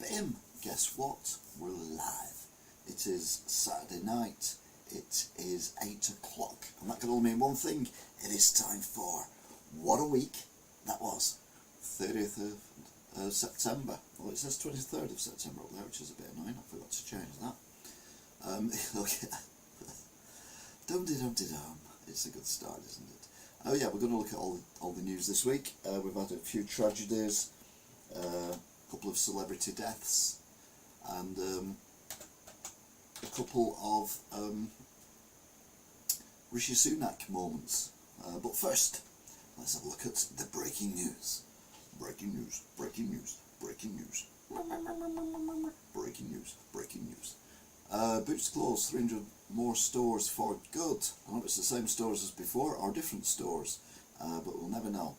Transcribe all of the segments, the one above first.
Bim! Guess what? We're live. It is Saturday night. It is 8 o'clock. And that can only mean one thing. It is time for What a Week That Was. 30th of September. Well, it says 23rd of September up there, which is a bit annoying. I forgot to change that. Okay. Dum-de-dum-de-dum. It's a good start, isn't it? Oh yeah, we're going to look at all the news this week. We've had a few tragedies, a couple of celebrity deaths, and a couple of Rishi Sunak moments. But first, let's have a look at the breaking news. Breaking news, breaking news, breaking news. Breaking news, breaking news. Boots closed 300 more stores for good. I hope it's the same stores as before or different stores, but we'll never know.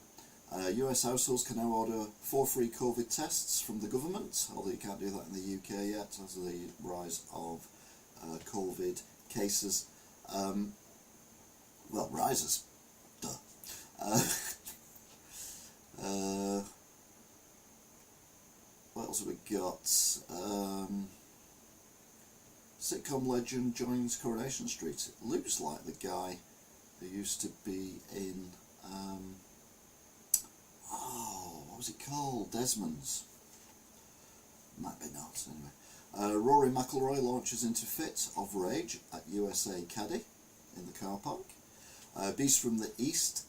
US households can now order 4 free COVID tests from the government, although you can't do that in the UK yet as of the rise of COVID cases. Well, rises. Duh. What else have we got? Sitcom legend joins Coronation Street. It looks like the guy who used to be in what was it called? Desmond's. Might be not, anyway. Rory McIlroy launches into fit of rage at USA Caddy in the car park. Beast from the East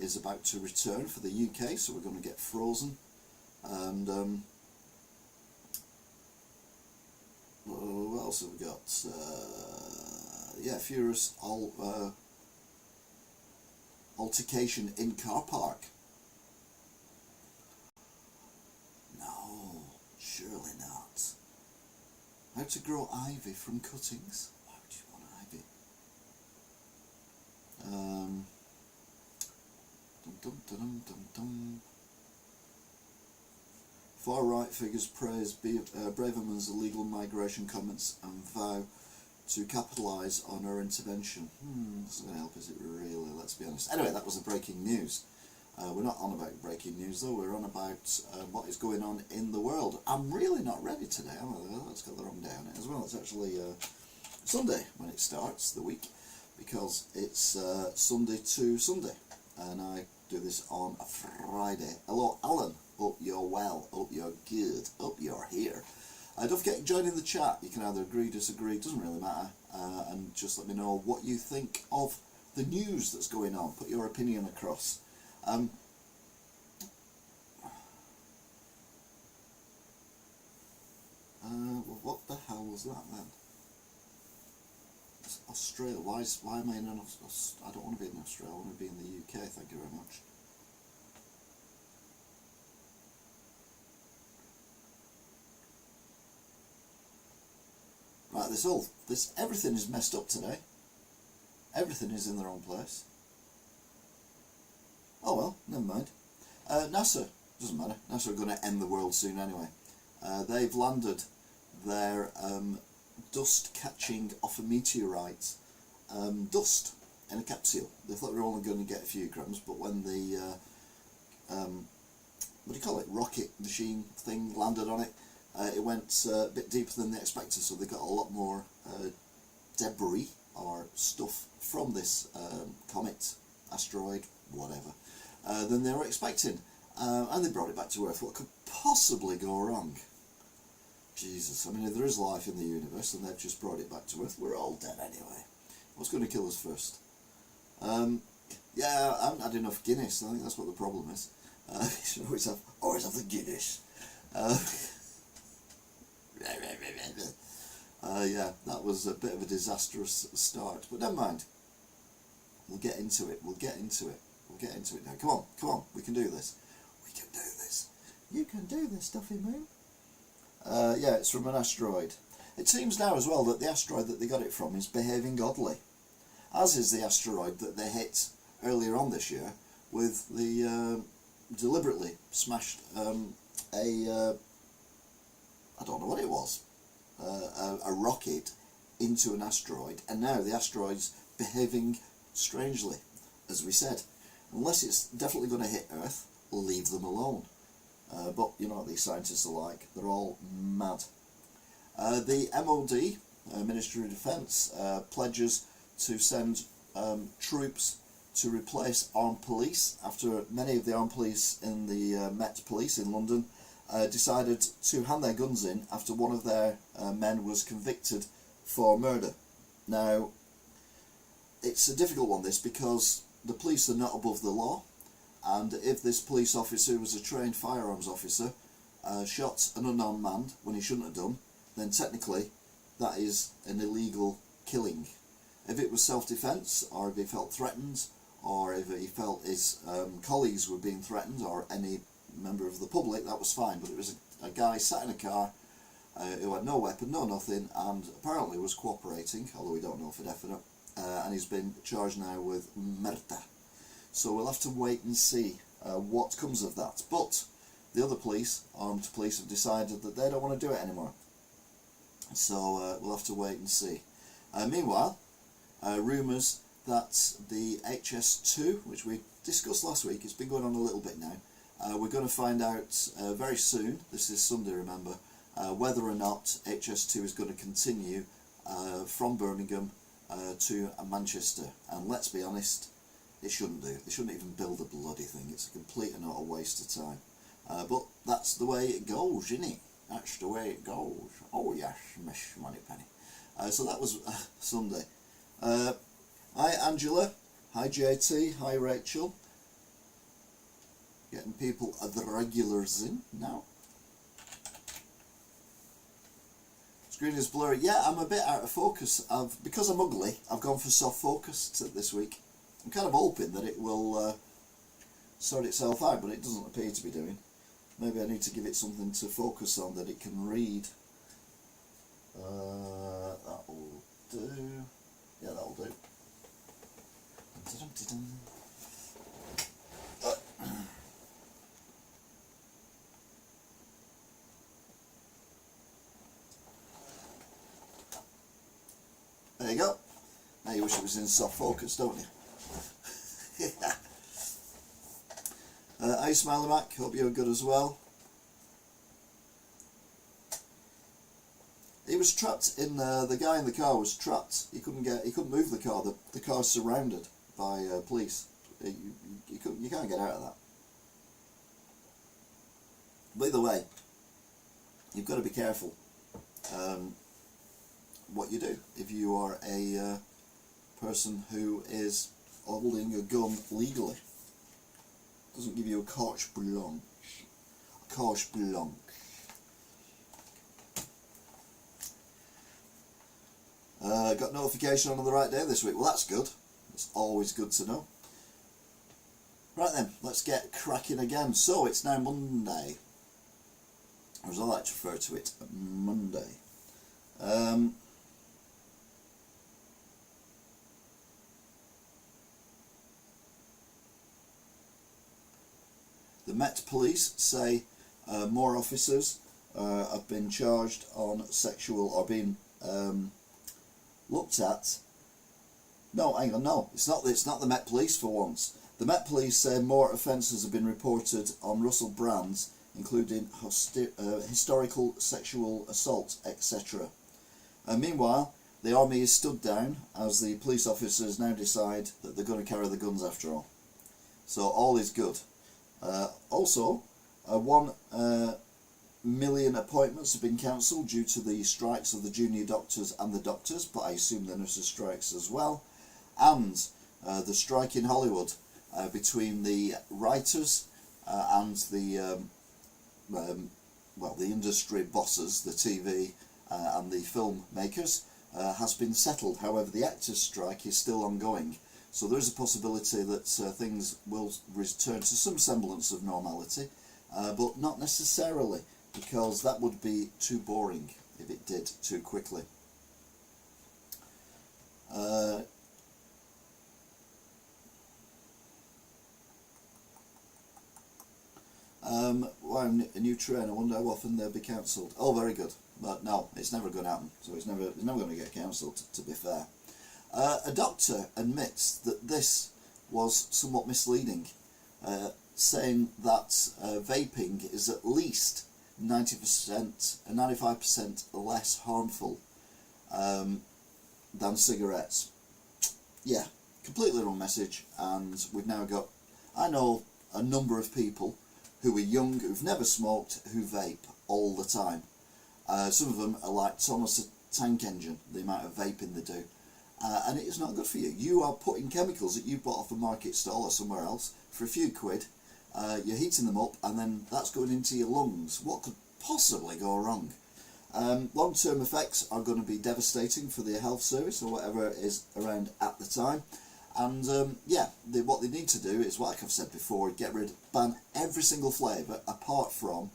is about to return for the UK, so we're going to get Frozen. And what else have we got? Yeah, furious altercation in car park. No, surely not. How to grow ivy from cuttings? Why would you want ivy? Far-right figures praise Braverman's illegal migration comments and vow to capitalise on her intervention. This isn't going to help, is it really? Let's be honest. Anyway, that was the breaking news. We're not on about breaking news though, we're on about what is going on in the world. I'm really not ready today, am I? That's got the wrong day on it as well. It's actually Sunday when it starts, the week, because it's Sunday to Sunday, and I do this on a Friday. Hello Alan, hope you're well, hope you're good, hope you're here. Don't forget to join in the chat. You can either agree, disagree, doesn't really matter, and just let me know what you think of the news that's going on. Put your opinion across. What the hell was that then? It's Australia. Why am I in I don't want to be in Australia, I want to be in the UK, thank you very much. Right, everything is messed up today. Everything is in the wrong place. Oh well, never mind. NASA, doesn't matter. NASA are going to end the world soon anyway. They've landed their dust catching off a meteorite dust in a capsule. They thought we were only going to get a few grams, but when the what do you call it, rocket machine thing landed on it, it went a bit deeper than they expected, so they got a lot more debris or stuff from this comet, asteroid, whatever, than they were expecting, and they brought it back to Earth. What could possibly go wrong? Jesus, I mean, if there is life in the universe and they've just brought it back to Earth, we're all dead anyway. What's going to kill us first? Yeah, I haven't had enough Guinness. I think that's what the problem is. You should always have the Guinness. Yeah, that was a bit of a disastrous start, but never mind. We'll get into it. We'll get into it. We'll get into it now. Come on, come on. We can do this. We can do this. You can do this, Stuffy Moon. Yeah, it's from an asteroid. It seems now as well that the asteroid that they got it from is behaving oddly, as is the asteroid that they hit earlier on this year with the deliberately smashed I don't know what it was, a rocket into an asteroid, and now the asteroid's behaving strangely, as we said. Unless it's definitely going to hit Earth, leave them alone. But you know what these scientists are like, they're all mad. The MOD, Ministry of Defence, pledges to send troops to replace armed police after many of the armed police in the Met Police in London decided to hand their guns in after one of their men was convicted for murder. Now, it's a difficult one, this, because the police are not above the law, and if this police officer, who was a trained firearms officer, shot an unarmed man when he shouldn't have done, then technically that is an illegal killing. If it was self-defence, or if he felt threatened, or if he felt his colleagues were being threatened, or any member of the public, that was fine. But it was a guy sat in a car who had no weapon, no nothing, and apparently was cooperating, although we don't know for definite, and he's been charged now with murder. So we'll have to wait and see what comes of that. But the other police, armed police, have decided that they don't want to do it anymore. So we'll have to wait and see. Meanwhile, rumours that the HS2, which we discussed last week, it's been going on a little bit now, we're going to find out very soon, this is Sunday remember, whether or not HS2 is going to continue from Birmingham to Manchester. And let's be honest, it shouldn't do. They shouldn't even build a bloody thing. It's a complete and utter waste of time. But that's the way it goes, isn't it? That's the way it goes. Oh yes, Miss Moneypenny. So that was Sunday. Hi Angela, hi JT, hi Rachel. Getting people the regulars in now. Screen is blurry. Yeah, I'm a bit out of focus. Because I'm ugly, I've gone for soft focus this week. I'm kind of hoping that it will sort itself out, but it doesn't appear to be doing. Maybe I need to give it something to focus on that it can read. That'll do. Yeah, that'll do. There you go. Now you wish it was in soft focus, don't you? Hi Smiley Mac, hope you're good as well. He was trapped in the guy in the car was trapped. He couldn't move the car. The car's surrounded by police. You can't get out of that. But either way, you've got to be careful what you do if you are a person who is holding a gun legally. Doesn't give you a carte blanche. Carte blanche. Got notification on the right day this week. Well, that's good. It's always good to know. Right then, let's get cracking again. So it's now Monday, or as I like to refer to it, Monday. The Met Police say more officers have been charged on sexual, or been looked at. No, hang on, no, it's not the Met Police for once. The Met Police say more offences have been reported on Russell Brand's, including historical sexual assault, etc. Meanwhile, the army is stood down as the police officers now decide that they're going to carry the guns after all. So all is good. Also, 1 million appointments have been cancelled due to the strikes of the junior doctors and the doctors, but I assume the nurses' strikes as well, and the strike in Hollywood between the writers and the the industry bosses, the TV and the film makers, has been settled. However, the actors' strike is still ongoing. So there is a possibility that things will return to some semblance of normality, but not necessarily, because that would be too boring if it did too quickly. Wow, a new train, I wonder how often they'll be cancelled. Oh, very good. But no, it's never going to happen, so it's never going to get cancelled, to be fair. A doctor admits that this was somewhat misleading, saying that vaping is at least 90% and 95% less harmful than cigarettes. Yeah, completely wrong message, and we've now got, I know a number of people who are young, who've never smoked, who vape all the time. Some of them are like, it's almost a tank engine, the amount of vaping they do. And it is not good for you. You are putting chemicals that you bought off a market stall or somewhere else for a few quid, you're heating them up, and then that's going into your lungs. What could possibly go wrong? Long-term effects are going to be devastating for the health service or whatever is around at the time. And yeah, what they need to do is, like I've said before, ban every single flavour apart from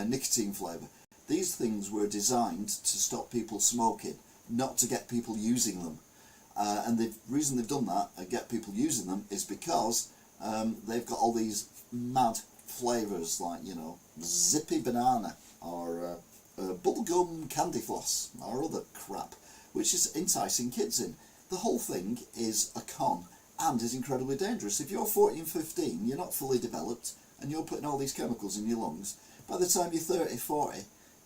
nicotine flavour. These things were designed to stop people smoking, not to get people using them. And the reason they've done that and get people using them is because they've got all these mad flavours, like, you know, zippy banana or bubblegum candy floss or other crap, which is enticing kids in. The whole thing is a con and is incredibly dangerous. If you're 14, 15, you're not fully developed, and you're putting all these chemicals in your lungs, by the time you're 30, 40,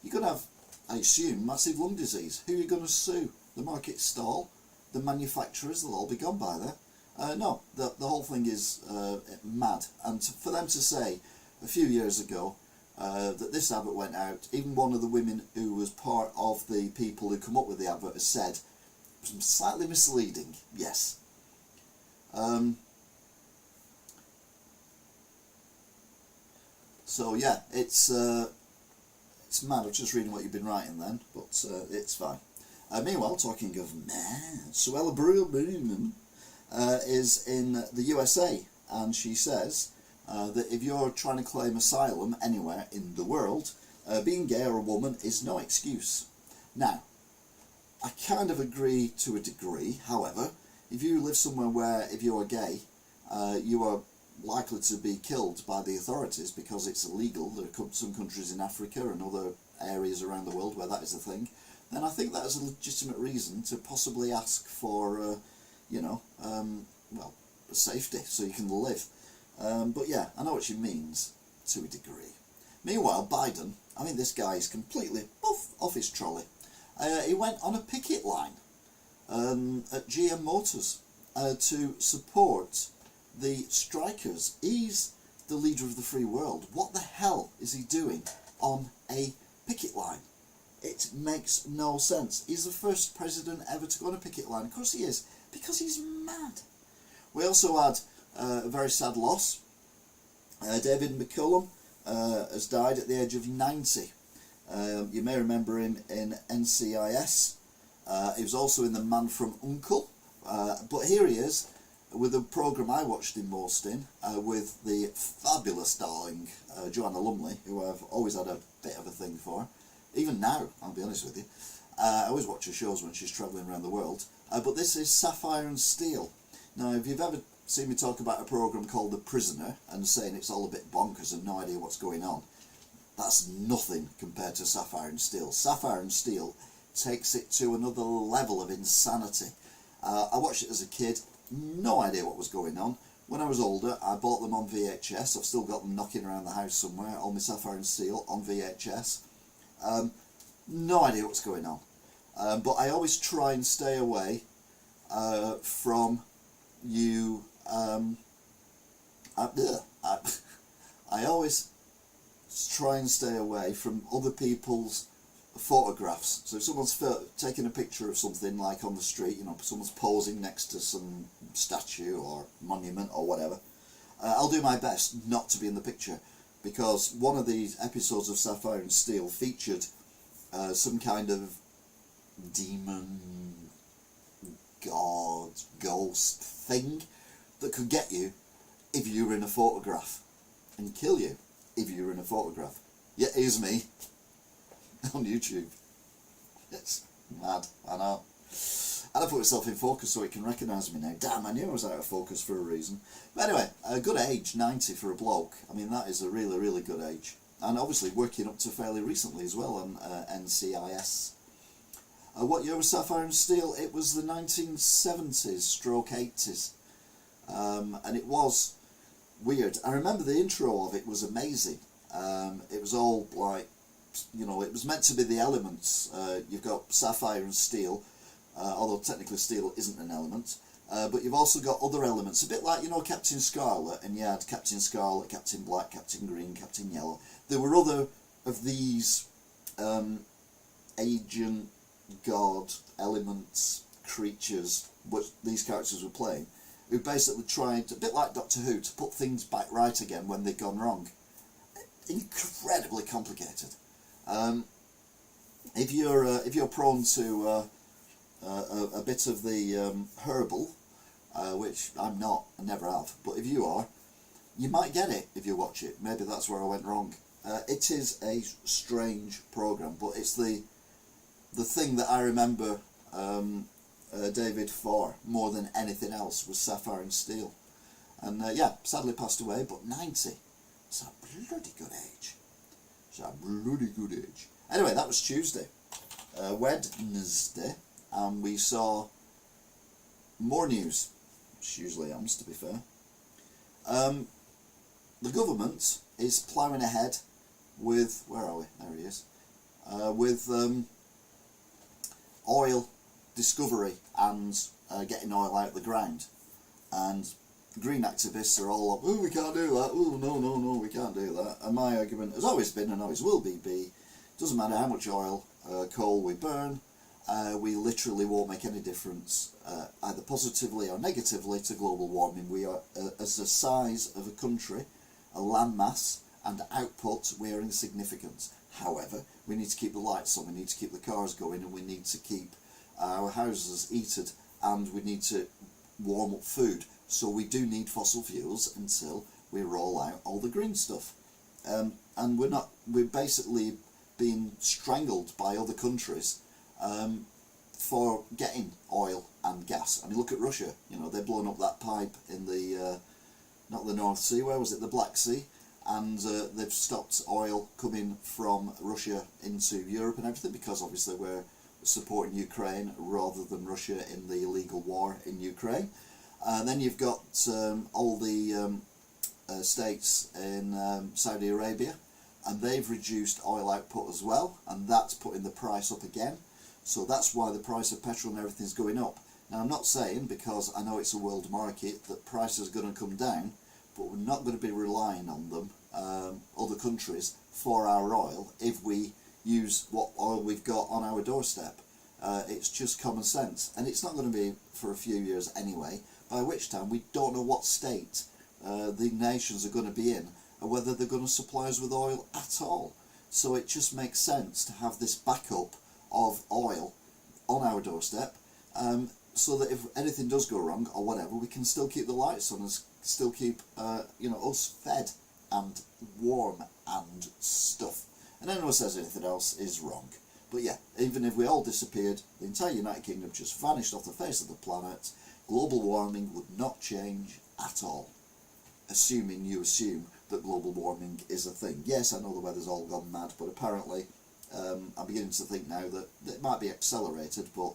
you're going to have, I assume, massive lung disease. Who are you going to sue? The market stall? The manufacturers? They'll all be gone by then. No, the whole thing is mad. And for them to say a few years ago that this advert went out, even one of the women who was part of the people who come up with the advert has said, slightly misleading, yes. So yeah, it's mad. I was just reading what you've been writing then, but it's fine. Meanwhile, talking of mad, Suella Braverman is in the USA, and she says that if you're trying to claim asylum anywhere in the world, being gay or a woman is no excuse. Now, I kind of agree to a degree. However, if you live somewhere where, if you are gay, you are likely to be killed by the authorities because it's illegal, there are some countries in Africa and other areas around the world where that is a thing, then I think that is a legitimate reason to possibly ask for, you know, well, safety, so you can live. But yeah, I know what she means, to a degree. Meanwhile, Biden, I mean, this guy is completely off his trolley. He went on a picket line at GM Motors to support the strikers. He's the leader of the free world. What the hell is he doing on a picket line? It makes no sense. He's the first president ever to go on a picket line. Of course he is, because he's mad. We also had a very sad loss. David McCullum has died at the age of 90. You may remember him in NCIS. He was also in The Man from U.N.C.L.E. But here he is with a programme I watched him most in, with the fabulous darling Joanna Lumley, who I've always had a bit of a thing for. Even now, I'll be honest with you. I always watch her shows when she's travelling around the world. But this is Sapphire and Steel. Now, if you've ever seen me talk about a programme called The Prisoner and saying it's all a bit bonkers and no idea what's going on, that's nothing compared to Sapphire and Steel. Sapphire and Steel takes it to another level of insanity. I watched it as a kid, no idea what was going on. When I was older, I bought them on VHS. I've still got them knocking around the house somewhere, all my Sapphire and Steel on VHS. No idea what's going on. But I always try and stay away from you. I always try and stay away from other people's photographs. So if someone's taking a picture of something, like on the street, you know, someone's posing next to some statue or monument or whatever, I'll do my best not to be in the picture, because one of these episodes of Sapphire and Steel featured some kind of demon, god, ghost thing that could get you if you were in a photograph and kill you if you were in a photograph. Yeah, here's me on YouTube. It's mad, I know. And I put myself in focus so it can recognise me now. Damn, I knew I was out of focus for a reason. But anyway, a good age, 90 for a bloke. I mean, that is a really, really good age. And obviously working up to fairly recently as well on NCIS. What year was Sapphire and Steel? It was the 1970s stroke 80s. And it was weird. I remember the intro of it was amazing. It was all like you know, it was meant to be the elements. You've got sapphire and steel, although technically steel isn't an element. But you've also got other elements, a bit like, you know, Captain Scarlet, and you had Captain Scarlet, Captain Black, Captain Green, Captain Yellow. There were other of these agent, god, elements, creatures, which these characters were playing, who basically tried, a bit like Doctor Who, to put things back right again when they'd gone wrong. Incredibly complicated. If you're prone to a bit of the herbal, which I'm not, I never have, but if you are, you might get it if you watch it. Maybe that's where I went wrong. It is a strange program, but it's the thing that I remember David for more than anything else was Sapphire and Steel. And yeah, sadly passed away, but 90. It's a bloody good age. It's a bloody good age. Anyway, that was Tuesday. Wednesday, and we saw more news, which usually happens, to be fair. The government is ploughing ahead with, where are we? There he is. With oil discovery and getting oil out of the ground. And green activists are all like, oh, we can't do that, oh, no, we can't do that. And my argument has always been, and always will be, doesn't matter how much oil, coal we burn, we literally won't make any difference, either positively or negatively, to global warming. We are, as the size of a country, a landmass, and output, we are insignificant. However, we need to keep the lights on, we need to keep the cars going, and we need to keep our houses heated, and we need to warm up food. So we do need fossil fuels until we roll out all the green stuff. And we're basically being strangled by other countries for getting oil and gas. I mean, look at Russia. You know, they've blown up that pipe in the not the North Sea, where was it, the Black Sea, and they've stopped oil coming from Russia into Europe and everything, because obviously we're supporting Ukraine rather than Russia in the illegal war in Ukraine. And then you've got all the states in Saudi Arabia, and they've reduced oil output as well, and that's putting the price up again. So that's why the price of petrol and everything's going up. Now, I'm not saying, because I know it's a world market, that prices are going to come down, but we're not going to be relying on them, other countries, for our oil if we use what oil we've got on our doorstep. It's just common sense, and it's not going to be for a few years anyway, by which time we don't know what state the nations are going to be in, and whether they're going to supply us with oil at all. So it just makes sense to have this backup of oil on our doorstep, so that if anything does go wrong or whatever, we can still keep the lights on and still keep you know, us fed and warm and stuff. And anyone who says anything else is wrong. But yeah, even if we all disappeared, the entire United Kingdom just vanished off the face of the planet, global warming would not change at all. Assuming you assume that global warming is a thing. Yes, I know the weather's all gone mad, but apparently I'm beginning to think now that it might be accelerated, but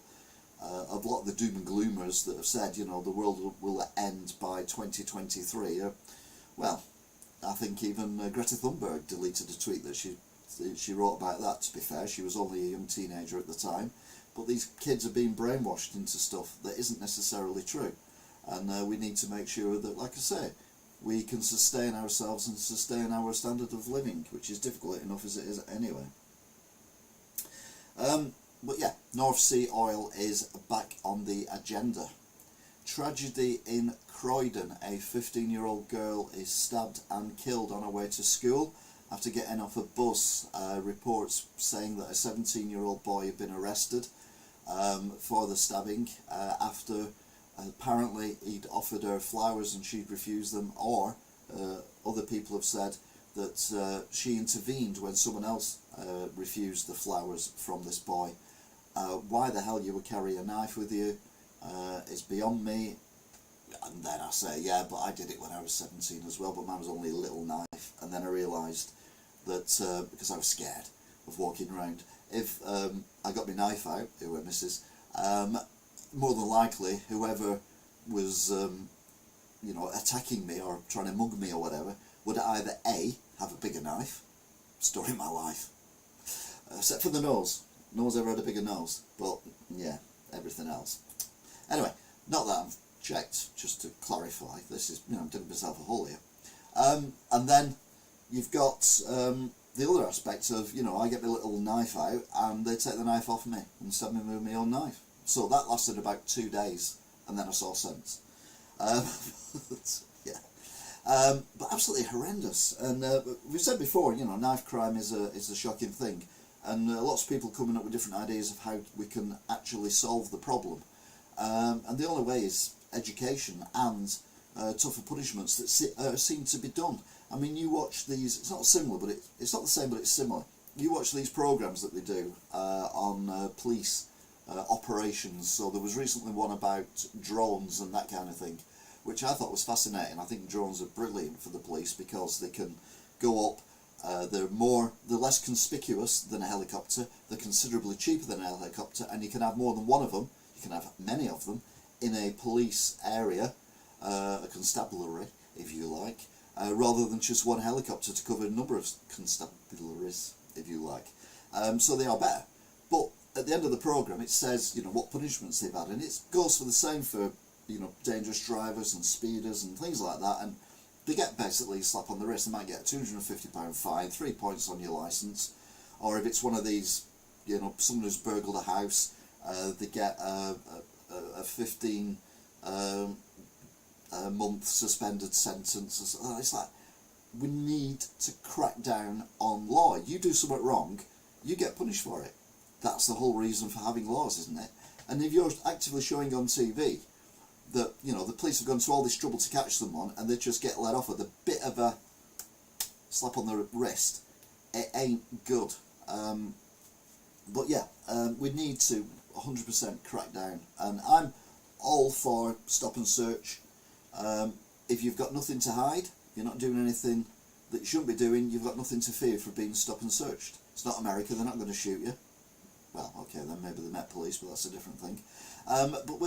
a lot of the doom and gloomers that have said, you know, the world will end by 2023, well, I think even Greta Thunberg deleted a tweet that she wrote about that. To be fair, she was only a young teenager at the time, but these kids are being brainwashed into stuff that isn't necessarily true, and we need to make sure that, like I say, we can sustain ourselves and sustain our standard of living, which is difficult enough as it is anyway. But yeah, North Sea oil is back on the agenda. Tragedy in Croydon. A 15-year-old girl is stabbed and killed on her way to school after getting off a bus. Reports saying that a 17-year-old boy had been arrested for the stabbing after apparently he'd offered her flowers and she'd refused them, or other people have said that she intervened when someone else refused the flowers from this boy. Why the hell you would carry a knife with you is beyond me. And then I say, yeah, but I did it when I was 17 as well, but mine was only a little knife. And then I realised that, because I was scared of walking around, if I got my knife out, who were missus, more than likely whoever was you know, attacking me or trying to mug me or whatever would either A, have a bigger knife, story of my life, except for the nose. No one's ever had a bigger nose, but yeah, everything else. Anyway, not that I've checked, just to clarify. This is, I'm digging myself a hole here. And then you've got the other aspect of, I get my little knife out and they take the knife off me and stab me with my own knife. So that lasted about 2 days, and then I saw sense. Yeah. But absolutely horrendous. And we've said before, knife crime is a shocking thing. And lots of people coming up with different ideas of how we can actually solve the problem. And the only way is education and tougher punishments that seem to be done. I mean, you watch these, it's not similar, but it's not the same, but it's similar. You watch these programs that they do on police operations. So there was recently one about drones and that kind of thing, which I thought was fascinating. I think drones are brilliant for the police because they can go up, they're less conspicuous than a helicopter, they're considerably cheaper than a helicopter, and you can have more than one of them, you can have many of them, in a police area, a constabulary, if you like, rather than just one helicopter to cover a number of constabularies, if you like. So they are better. But at the end of the programme it says, what punishments they've had, and it goes for the same for, dangerous drivers and speeders and things like that, and they get basically a slap on the wrist. They might get a £250 fine, 3 points on your licence, or if it's one of these, someone who's burgled a house, they get a 15 month suspended sentence. It's like, we need to crack down on law. You do something wrong, you get punished for it. That's the whole reason for having laws, isn't it? And if you're actively showing on TV that, the police have gone to all this trouble to catch someone and they just get let off with a bit of a slap on the wrist, it ain't good. But yeah, we need to 100% crack down. And I'm all for stop and search. If you've got nothing to hide, you're not doing anything that you shouldn't be doing, you've got nothing to fear for being stopped and searched. It's not America, they're not going to shoot you. Well, okay, then maybe the Met Police, but that's a different thing. But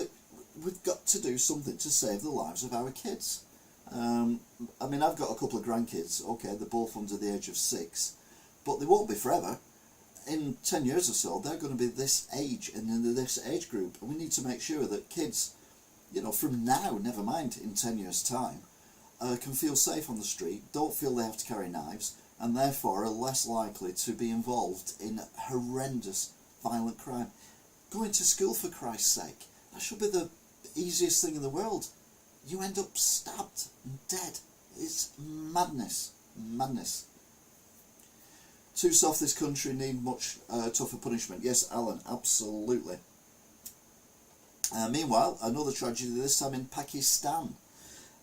we've got to do something to save the lives of our kids. I mean, I've got a couple of grandkids, okay, they're both under the age of 6, but they won't be forever. In 10 years or so, they're going to be this age and in this age group, and we need to make sure that kids, from now, never mind in 10 years' time, can feel safe on the street, don't feel they have to carry knives, and therefore are less likely to be involved in horrendous violent crime. Going to school, for Christ's sake, that should be the easiest thing in the world. You end up stabbed and dead. It's madness. Madness. Too soft, this country need much tougher punishment. Yes, Alan, absolutely. Meanwhile, another tragedy, this time in Pakistan.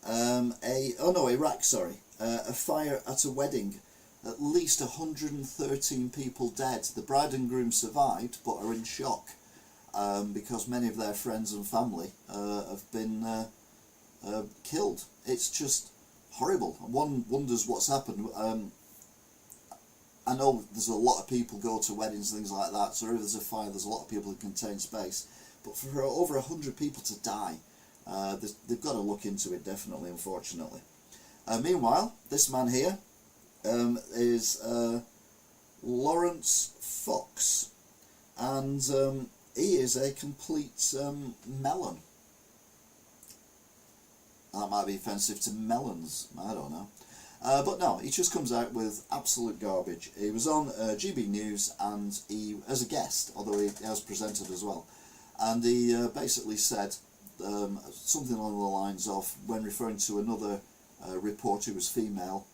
Iraq, sorry. A fire at a wedding. At least 113 people dead. The bride and groom survived, but are in shock because many of their friends and family have been killed. It's just horrible. One wonders what's happened. I know there's a lot of people go to weddings and things like that, so if there's a fire, there's a lot of people in contained space. But for over 100 people to die, they've got to look into it, definitely, unfortunately. Meanwhile, this man here is Lawrence Fox, and he is a complete melon. That might be offensive to melons, I don't know. But no, he just comes out with absolute garbage. He was on GB News, and he, as a guest, although he has presented as well, and he basically said something along the lines of, when referring to another reporter who was female,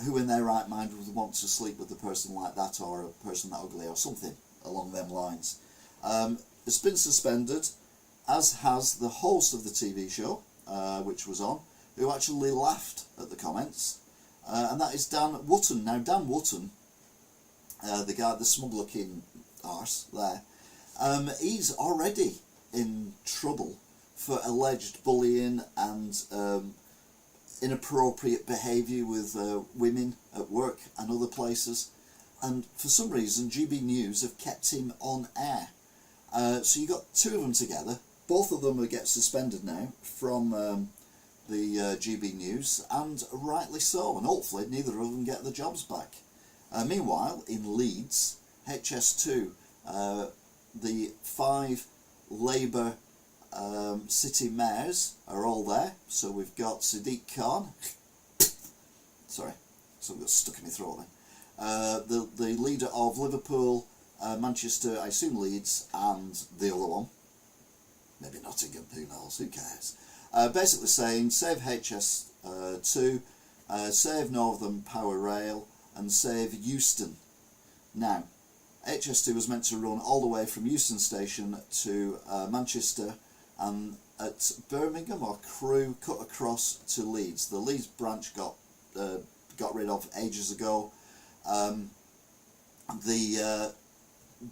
who in their right mind would want to sleep with a person like that, or a person that ugly, or something along them lines. It's been suspended, as has the host of the TV show, which was on, who actually laughed at the comments, and that is Dan Wootton. Now, Dan Wootton, the guy, the smug-looking arse there, he's already in trouble for alleged bullying and inappropriate behaviour with women at work and other places, and for some reason GB News have kept him on air. So you got two of them together. Both of them will get suspended now from the GB News, and rightly so, and hopefully neither of them get the jobs back. Meanwhile, in Leeds, HS2, the 5 Labour city mayors are all there. So we've got Sadiq Khan, sorry, something got stuck in my throat then. The leader of Liverpool, Manchester, I assume Leeds, and the other one, maybe Nottingham, who knows, who cares. Basically saying save HS2, save Northern Power Rail, and save Euston. Now, HS2 was meant to run all the way from Euston Station to Manchester, and at Birmingham or Crewe cut across to Leeds. The Leeds branch got rid of ages ago. The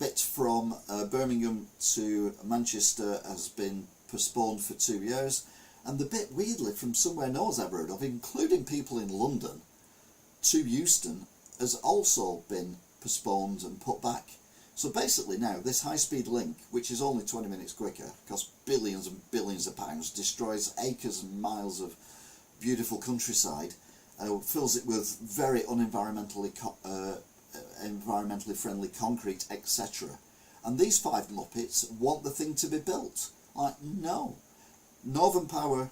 bit from Birmingham to Manchester has been postponed for 2 years, and the bit weirdly from somewhere no one's ever heard of, including people in London, to Euston has also been postponed and put back. So basically now this high-speed link, which is only 20 minutes quicker, costs billions and billions of pounds, destroys acres and miles of beautiful countryside, fills it with very unenvironmentally environmentally friendly concrete, etc. And these 5 muppets want the thing to be built. Like, no. Northern Powerhouse,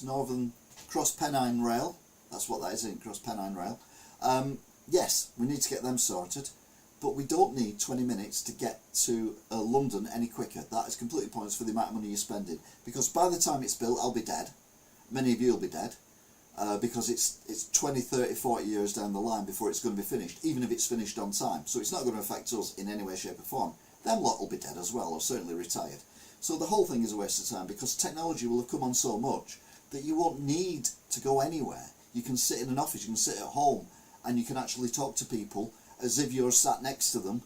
Northern Cross Pennine Rail, that's what that is, in Cross Pennine Rail. Yes, we need to get them sorted, but we don't need 20 minutes to get to London any quicker. That is completely pointless for the amount of money you're spending, because by the time it's built, I'll be dead. Many of you will be dead, because it's 20, 30, 40 years down the line before it's going to be finished, even if it's finished on time. So it's not going to affect us in any way, shape or form. Them lot will be dead as well, or certainly retired. So the whole thing is a waste of time, because technology will have come on so much that you won't need to go anywhere. You can sit in an office, you can sit at home, and you can actually talk to people as if you're sat next to them.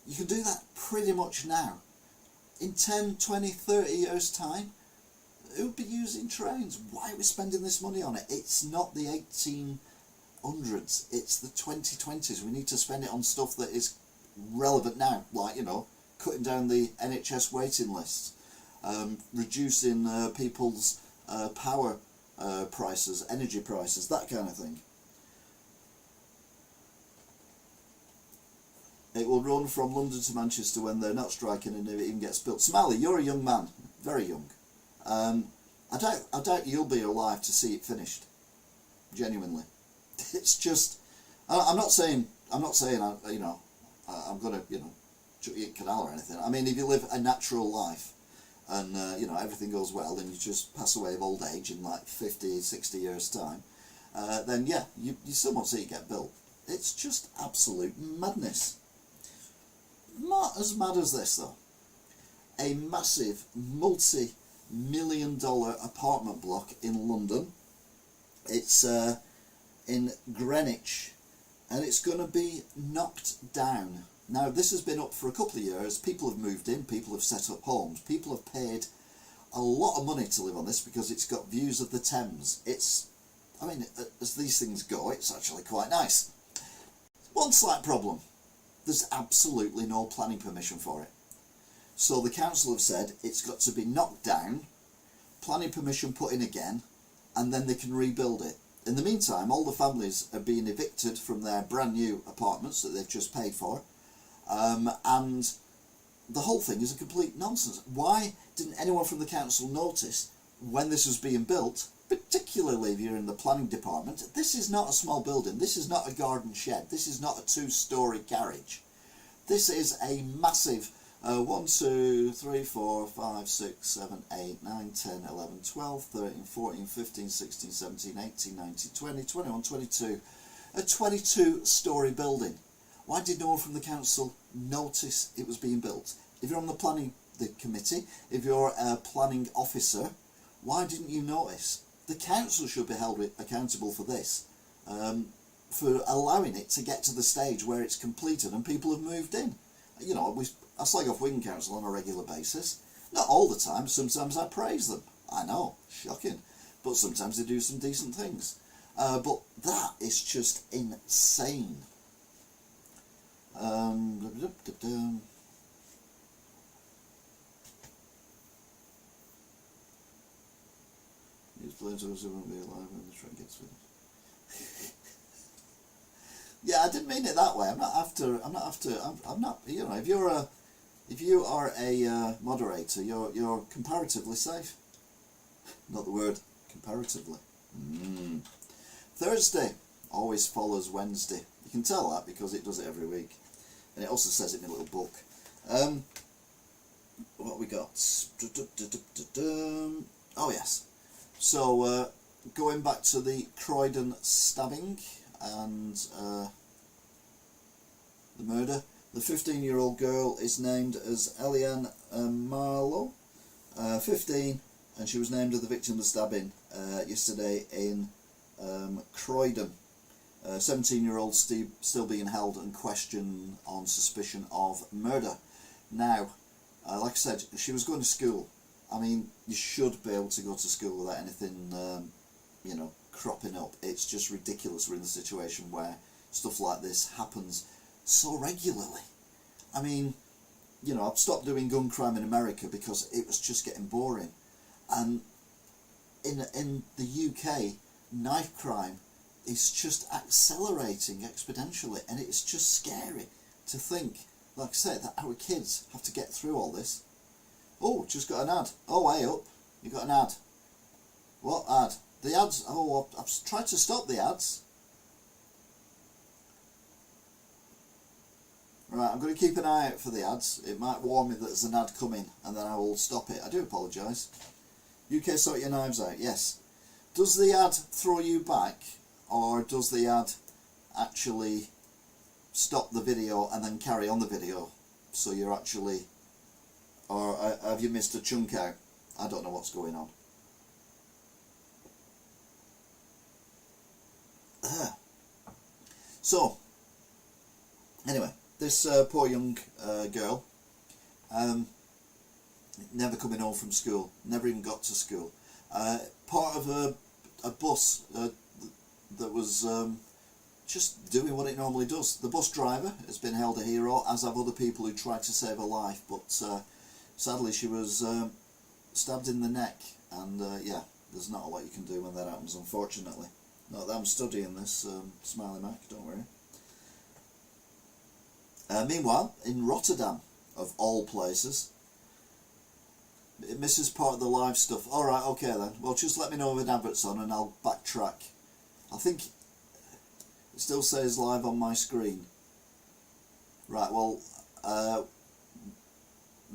You can do that pretty much now. In 10, 20, 30 years' time, who'll be using trains? Why are we spending this money on it? It's not the 1800s, it's the 2020s. We need to spend it on stuff that is relevant now, like, you know, cutting down the NHS waiting lists, reducing people's power prices, energy prices, that kind of thing. It will run from London to Manchester when they're not striking, and if it even gets built. Smiley, you're a young man, very young. I doubt you'll be alive to see it finished. Genuinely, it's just. I'm not saying I'm gonna eat canal or anything. I mean, if you live a natural life, and everything goes well, and you just pass away of old age in like 50, 60 years time, then yeah, you still won't see it get built. It's just absolute madness. Not as mad as this though. A massive multi-million-dollar apartment block in London. It's in Greenwich, and it's going to be knocked down. Now, this has been up for a couple of years. People have moved in, people have set up homes, people have paid a lot of money to live on this because it's got views of the Thames. I mean, as these things go, it's actually quite nice. One slight problem: there's absolutely no planning permission for it. So the council have said it's got to be knocked down, planning permission put in again, and then they can rebuild it. In the meantime, all the families are being evicted from their brand new apartments that they've just paid for, and the whole thing is a complete nonsense. Why didn't anyone from the council notice when this was being built, particularly if you're in the planning department? This is not a small building, this is not a garden shed, this is not a 2-storey garage. This is a massive 1, 2, 3, 4, 5, 6, 7, 8, 9, 10, 11, 12, 13, 14, 15, 16, 17, 18, 19, 20, 21, 22. A 22-storey building. Why did no one from the council notice it was being built? If you're on the committee, if you're a planning officer, why didn't you notice? The council should be held accountable for this, for allowing it to get to the stage where it's completed and people have moved in. I slag off Wigan Council on a regular basis. Not all the time, sometimes I praise them. I know, shocking. But sometimes they do some decent things. But that is just insane. These planes also won't be alive when the train gets finished. Yeah, I didn't mean it that way. I'm not after. I'm not. You know, if you are a moderator, you're comparatively safe. Not the word comparatively. Thursday always follows Wednesday. You can tell that because it does it every week, and it also says it in a little book. What we got? Oh yes. So going back to the Croydon stabbing and the murder, the 15-year-old girl is named as Eliane Marlowe, 15, and she was named as the victim of the stabbing yesterday in Croydon. 17-year-old still being held and questioned on suspicion of murder. Now, like I said, she was going to school. I mean, you should be able to go to school without anything, you know, cropping up. It's just ridiculous. We're in a situation where stuff like this happens so regularly. I mean, you know, I've stopped doing gun crime in America because it was just getting boring. And in the UK, knife crime is just accelerating exponentially, and it's just scary to think, like I said, that our kids have to get through all this. Oh, just got an ad. Oh, hey up, you got an ad. What ad? The ads, oh, I've tried to stop the ads. Right, I'm going to keep an eye out for the ads. It might warn me that there's an ad coming, and then I will stop it. I do apologise. UK, sort your knives out, yes. Does the ad throw you back, or does the ad actually stop the video and then carry on the video? So you're actually, or have you missed a chunk out? I don't know what's going on. So, anyway, this poor young girl, never coming home from school, never even got to school. Part of a bus that was just doing what it normally does. The bus driver has been held a hero, as have other people who tried to save her life, but sadly she was stabbed in the neck, and yeah, there's not a lot you can do when that happens, unfortunately. Not that I'm studying this, Smiley Mac, don't worry. Meanwhile, in Rotterdam, of all places, it misses part of the live stuff. Alright, okay then. Well, just let me know if an advert's on and I'll backtrack. I think it still says live on my screen. Right, well,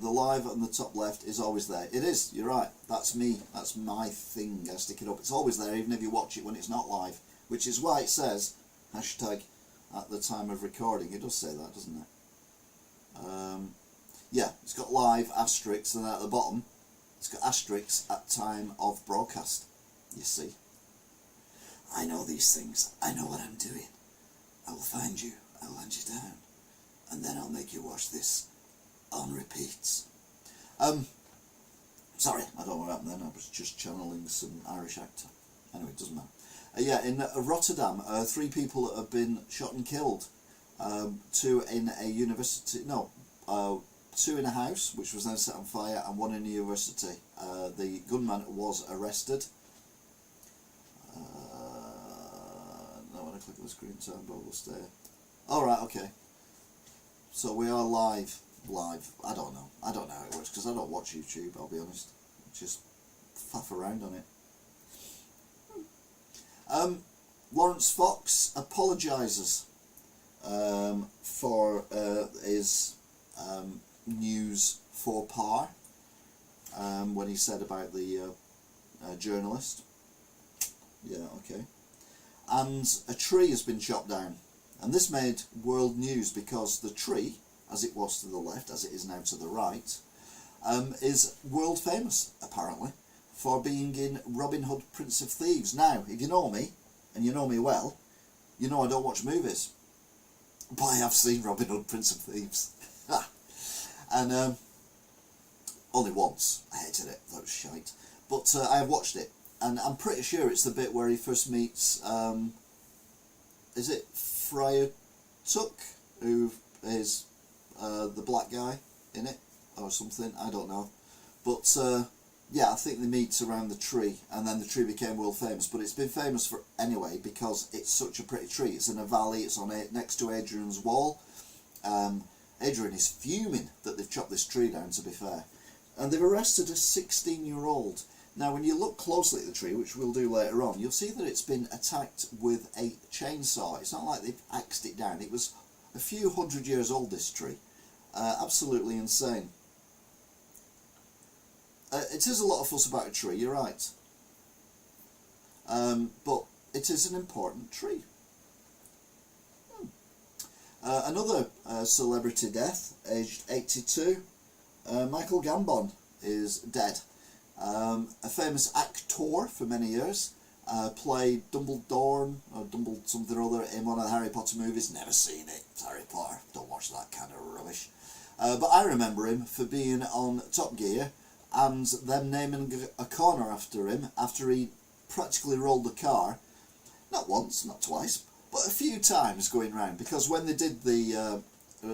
the live on the top left is always there. It is, you're right. That's me. That's my thing. I stick it up. It's always there, even if you watch it when it's not live. Which is why it says, hashtag at the time of recording. It does say that, doesn't it? Yeah, it's got live asterisks, and at the bottom it's got asterisks at time of broadcast. You see, I know these things. I know what I'm doing. I will find you, I'll hunt you down, and then I'll make you watch this on repeats. Sorry, I don't know what happened then. I was just channeling some Irish actor. Anyway, it doesn't matter. Yeah, in Rotterdam, 3 people have been shot and killed. 2 in a university, no, 2 in a house, which was then set on fire, and 1 in a university. The gunman was arrested. Now when I click on the screen time, but we'll stay. Alright, okay. So we are live. I don't know how it works, because I don't watch YouTube, I'll be honest. Just faff around on it. Lawrence Fox apologises for his news faux pas when he said about the journalist. Yeah, okay. And a tree has been chopped down, and this made world news because the tree, as it was to the left, as it is now to the right, is world famous, apparently, for being in Robin Hood, Prince of Thieves. Now, if you know me, and you know me well, you know I don't watch movies, but I have seen Robin Hood, Prince of Thieves. And only once. I hated it, that was shite. But I have watched it, and I'm pretty sure it's the bit where he first meets, is it Friar Tuck, who is the black guy in it, or something, I don't know. But yeah, I think they meet around the tree, and then the tree became world famous. But it's been famous for anyway because it's such a pretty tree. It's in a valley. It's on next to Adrian's wall. Adrian is fuming that they've chopped this tree down, to be fair. And they've arrested a 16-year-old. Now, when you look closely at the tree, which we'll do later on, you'll see that it's been attacked with a chainsaw. It's not like they've axed it down. It was a few hundred years old, this tree. Absolutely insane. It is a lot of fuss about a tree, you're right. But it is an important tree. Another celebrity death, aged 82. Michael Gambon is dead. A famous actor for many years. Played Dumbledore, or Dumble something or other, in one of the Harry Potter movies. Never seen it. It's Harry Potter. Don't watch that kind of rubbish. But I remember him for being on Top Gear and them naming a corner after him after he practically rolled the car. Not once, not twice, but a few times going round. Because when they did the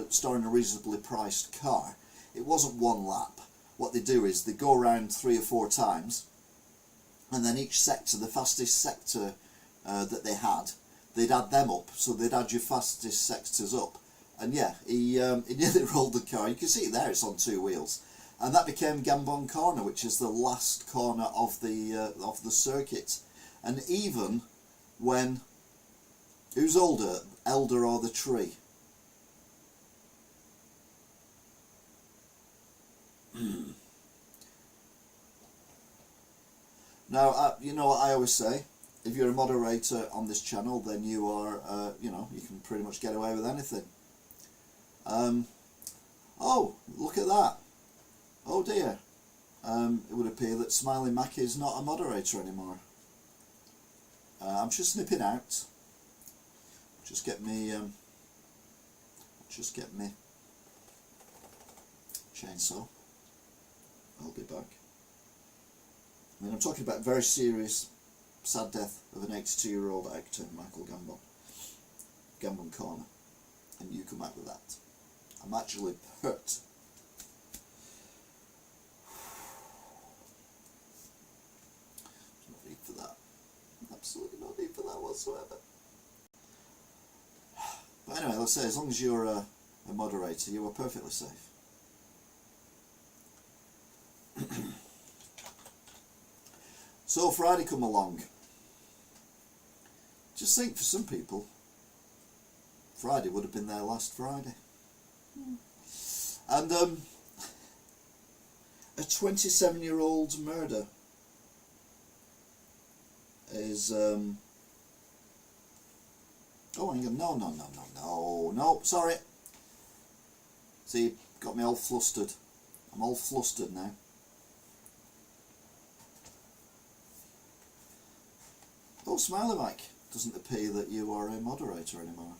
storing a reasonably priced car, it wasn't one lap. What they do is they go around 3 or 4 times, and then each sector, the fastest sector that they had, they'd add them up. So they'd add your fastest sectors up. And yeah, he nearly rolled the car. You can see it there, it's on 2 wheels. And that became Gambon Corner, which is the last corner of the circuit. And even when... Who's older, elder or the tree? Now, you know what I always say, if you're a moderator on this channel, then you are, you know, you can pretty much get away with anything. Oh, look at that. Oh dear. It would appear that Smiley Mac is not a moderator anymore. I'm just snipping out. Just get me chainsaw. I'll be back. I mean, I'm talking about very serious, sad death of an 82-year-old actor, Michael Gambon. Gambon Corner. And you come out with that. I'm actually hurt. There's no need for that. Absolutely no need for that whatsoever. But anyway, let's say, as long as you're a moderator, you are perfectly safe. So Friday come along. Just think, for some people, Friday would have been their last Friday. And a 27-year-old murder is oh, hang on, no, sorry. See, got me all flustered. I'm all flustered now. Oh, Smiley Mike, doesn't appear that you are a moderator anymore.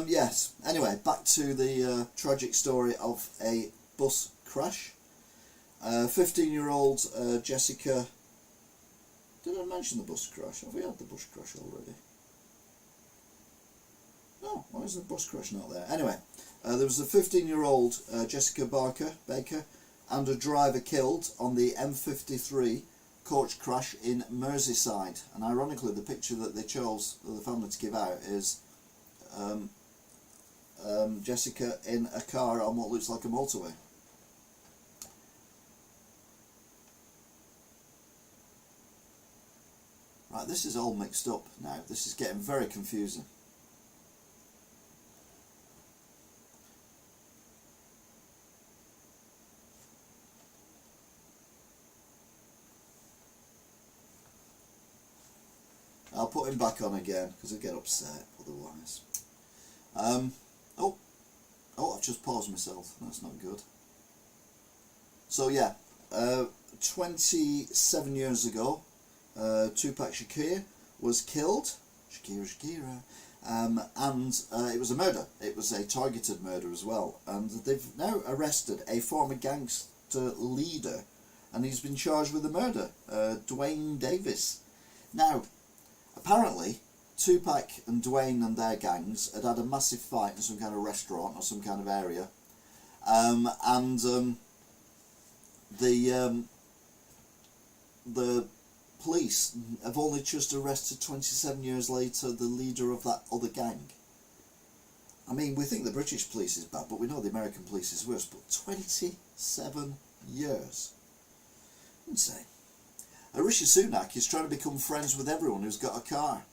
Yes, anyway, back to the tragic story of a bus crash. 15-year-old Jessica... Did I mention the bus crash? Have we had the bus crash already? No, why is the bus crash not there? Anyway, there was a 15-year-old Jessica Baker and a driver killed on the M53 coach crash in Merseyside. And ironically, the picture that they chose for the family to give out is Jessica in a car on what looks like a motorway. Right, this is all mixed up now. This is getting very confusing. I'll put him back on again because I get upset otherwise. Oh, I've just paused myself. That's not good. So yeah, 27 years ago, Tupac Shakur was killed. Shakira. And it was a murder. It was a targeted murder as well. And they've now arrested a former gangster leader, and he's been charged with the murder, Dwayne Davis. Now, apparently, Tupac and Dwayne and their gangs had had a massive fight in some kind of restaurant or some kind of area, the police have only just arrested 27 years later the leader of that other gang. I mean, we think the British police is bad, but we know the American police is worse. But 27 years. Insane. Rishi Sunak is trying to become friends with everyone who's got a car.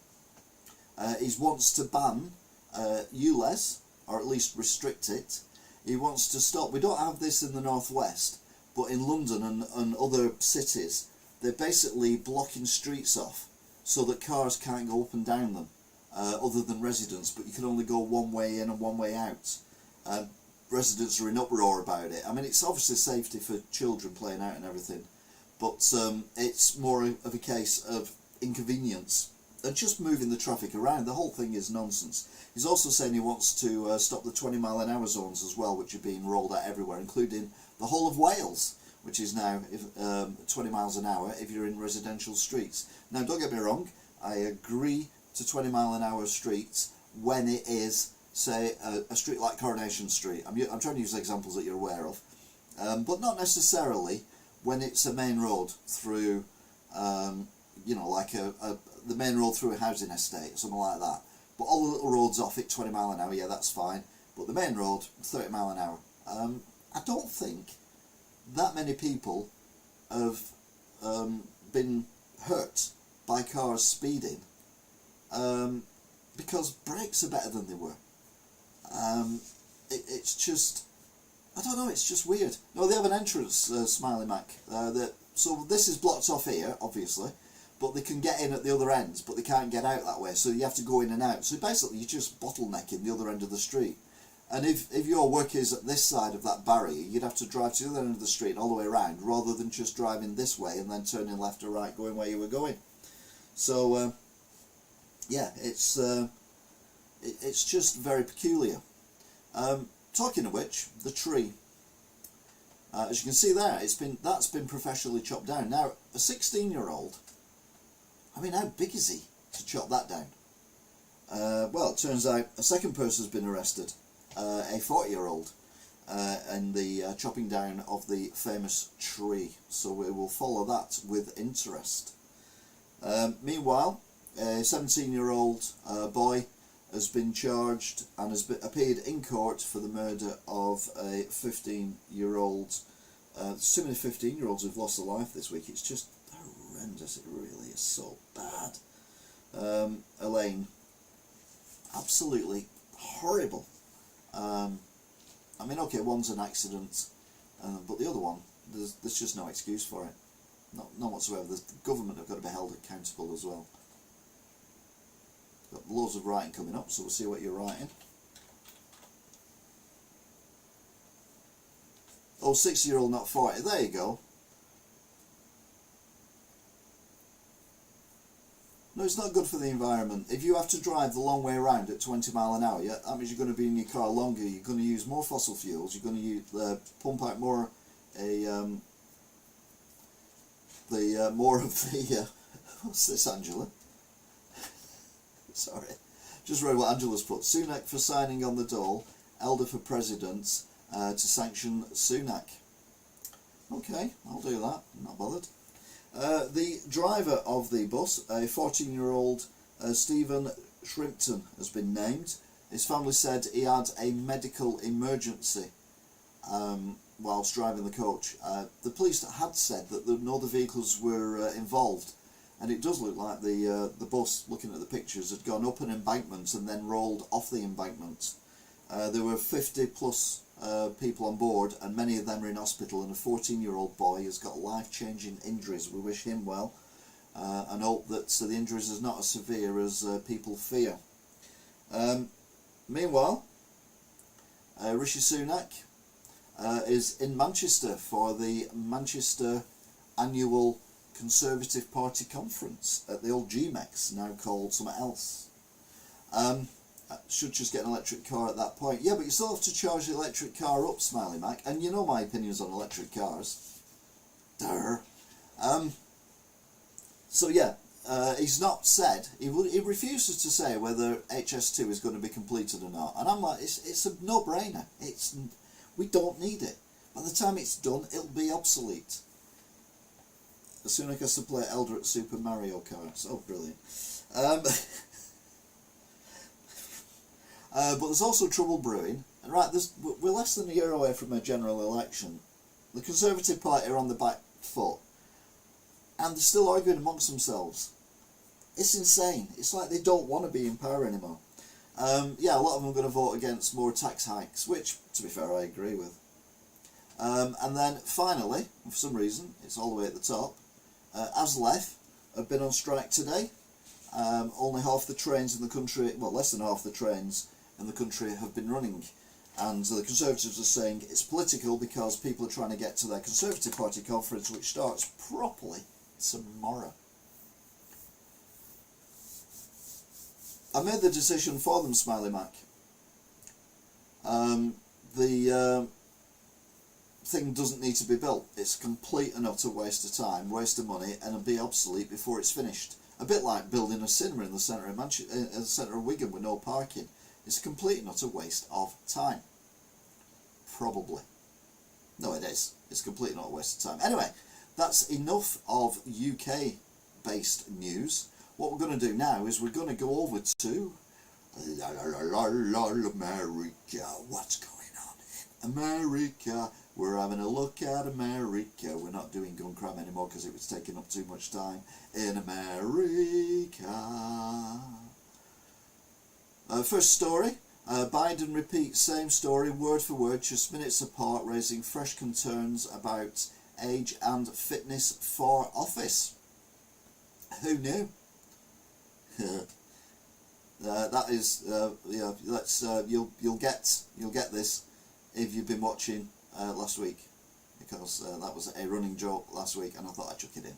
He wants to ban ULEZ, or at least restrict it. He wants to stop. We don't have this in the northwest, but in London and other cities, they're basically blocking streets off so that cars can't go up and down them, other than residents, but you can only go one way in and one way out. Residents are in uproar about it. I mean, it's obviously safety for children playing out and everything, but it's more of a case of inconvenience and just moving the traffic around. The whole thing is nonsense. He's also saying he wants to stop the 20-mile-an-hour zones as well, which are being rolled out everywhere, including the whole of Wales, which is now 20 miles an hour if you're in residential streets. Now, don't get me wrong, I agree to 20-mile-an-hour streets when it is, say, a street like Coronation Street. I'm trying to use examples that you're aware of, but not necessarily when it's a main road through, you know, like the main road through a housing estate, something like that. But all the little roads off it, 20 mile an hour, yeah, that's fine. But the main road, 30 mile an hour. I don't think that many people have been hurt by cars speeding, because brakes are better than they were. It's just, I don't know, it's just weird. No, they have an entrance, Smiley Mac. So this is blocked off here, obviously, but they can get in at the other end, but they can't get out that way, so you have to go in and out. So basically you're just bottlenecking the other end of the street. And if your work is at this side of that barrier, you'd have to drive to the other end of the street all the way around, rather than just driving this way and then turning left or right, going where you were going. So, yeah, it's just very peculiar. Talking of which, the tree. As you can see there, that's been professionally chopped down. Now, a 16-year-old, I mean, how big is he to chop that down? Well, it turns out a second person has been arrested, a 40-year-old, in the chopping down of the famous tree. So we will follow that with interest. Meanwhile, a 17-year-old boy has been charged and has appeared in court for the murder of a 15-year-old. So many 15-year-olds who've lost their life this week. It's just horrendous. It really is so bad. Elaine, absolutely horrible. I mean, okay, one's an accident, but the other one, there's just no excuse for it. Not whatsoever. The government have got to be held accountable as well. Got loads of writing coming up, so we'll see what you're writing. Oh, 6-year-old, not 40. There you go. No, it's not good for the environment. If you have to drive the long way around at 20 mile an hour, that means you're going to be in your car longer. You're going to use more fossil fuels. You're going to pump out more more of the what's this, Angela? Sorry, just read what Angela's put. Sunak for signing on the dole. Elder for president to sanction Sunak. Okay, I'll do that. I'm not bothered. The driver of the bus, a 14-year-old Stephen Shrimpton, has been named. His family said he had a medical emergency whilst driving the coach. The police had said that no other vehicles were involved, and it does look like the bus, looking at the pictures, had gone up an embankment and then rolled off the embankment. There were 50 plus people on board, and many of them are in hospital, and a 14-year-old boy has got life-changing injuries. We wish him well and hope that the injuries are not as severe as people fear. Meanwhile, Rishi Sunak is in Manchester for the Manchester annual Conservative Party conference at the old GMEX, now called something else. Should just get an electric car at that point. Yeah, but you still have to charge the electric car up, Smiley Mac, and you know my opinions on electric cars. Durr. So yeah, he's not said, he refuses to say whether HS2 is going to be completed or not, and I'm like, it's a no-brainer. We don't need it. By the time it's done, it'll be obsolete. As soon as I get to play Elder at Super Mario Kart. Oh, brilliant. But there's also trouble brewing. And right, we're less than a year away from a general election. The Conservative Party are on the back foot. And they're still arguing amongst themselves. It's insane. It's like they don't want to be in power anymore. Yeah, a lot of them are going to vote against more tax hikes, which, to be fair, I agree with. And then, finally, for some reason, it's all the way at the top, ASLEF have been on strike today. Only half the trains in the country, well, less than half the trains in the country have been running. And the Conservatives are saying it's political because people are trying to get to their Conservative Party conference, which starts properly tomorrow. I made the decision for them, Smiley Mac. The thing doesn't need to be built. It's a complete and utter waste of time, waste of money, and it'll be obsolete before it's finished. A bit like building a cinema in the centre of the centre of Wigan with no parking. It's a complete and utter waste of time. Probably. No, it is. It's a complete and utter waste of time. Anyway, that's enough of UK-based news. What we're going to do now is we're going to go over to America. What's going on? America. We're having a look at America. We're not doing gun crime anymore because it was taking up too much time in America. First story. Biden repeats same story word for word, just minutes apart, raising fresh concerns about age and fitness for office. Who knew? That is, yeah. Let's you'll get this if you've been watching last week, because that was a running joke last week, and I thought I'd chuck it in.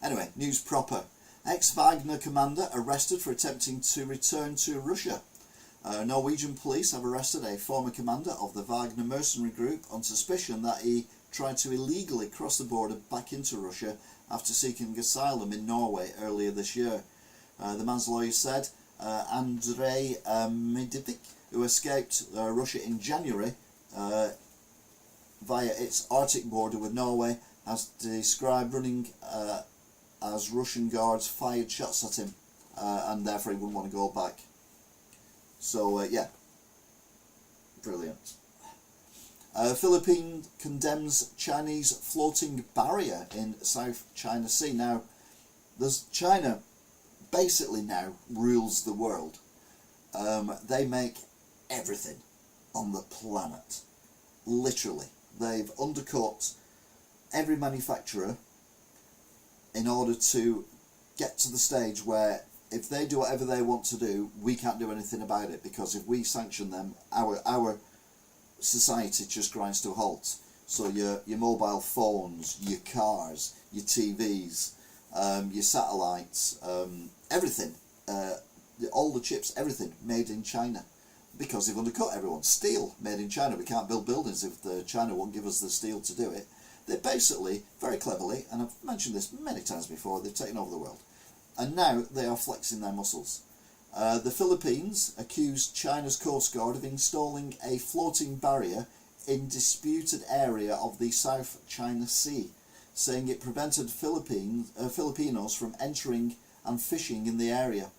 Anyway, news proper. Ex-Wagner commander arrested for attempting to return to Russia. Norwegian police have arrested a former commander of the Wagner mercenary group on suspicion that he tried to illegally cross the border back into Russia after seeking asylum in Norway earlier this year. The man's lawyer said Andrei Medivic, who escaped Russia in January via its Arctic border with Norway, has described running as Russian guards fired shots at him, and therefore he wouldn't want to go back. So, yeah, brilliant. Philippines condemns Chinese floating barrier in South China Sea. Now, China basically now rules the world. They make everything on the planet. Literally. They've undercut every manufacturer in order to get to the stage where if they do whatever they want to do, we can't do anything about it, because if we sanction them, our society just grinds to a halt. So your mobile phones, your cars, your TVs, your satellites, everything, all the chips, everything made in China, because they've undercut everyone. Steel made in China. We can't build buildings if China won't give us the steel to do it. They basically, very cleverly, and I've mentioned this many times before, they've taken over the world. And now they are flexing their muscles. The Philippines accused China's Coast Guard of installing a floating barrier in disputed area of the South China Sea, saying it prevented Filipinos from entering and fishing in the area.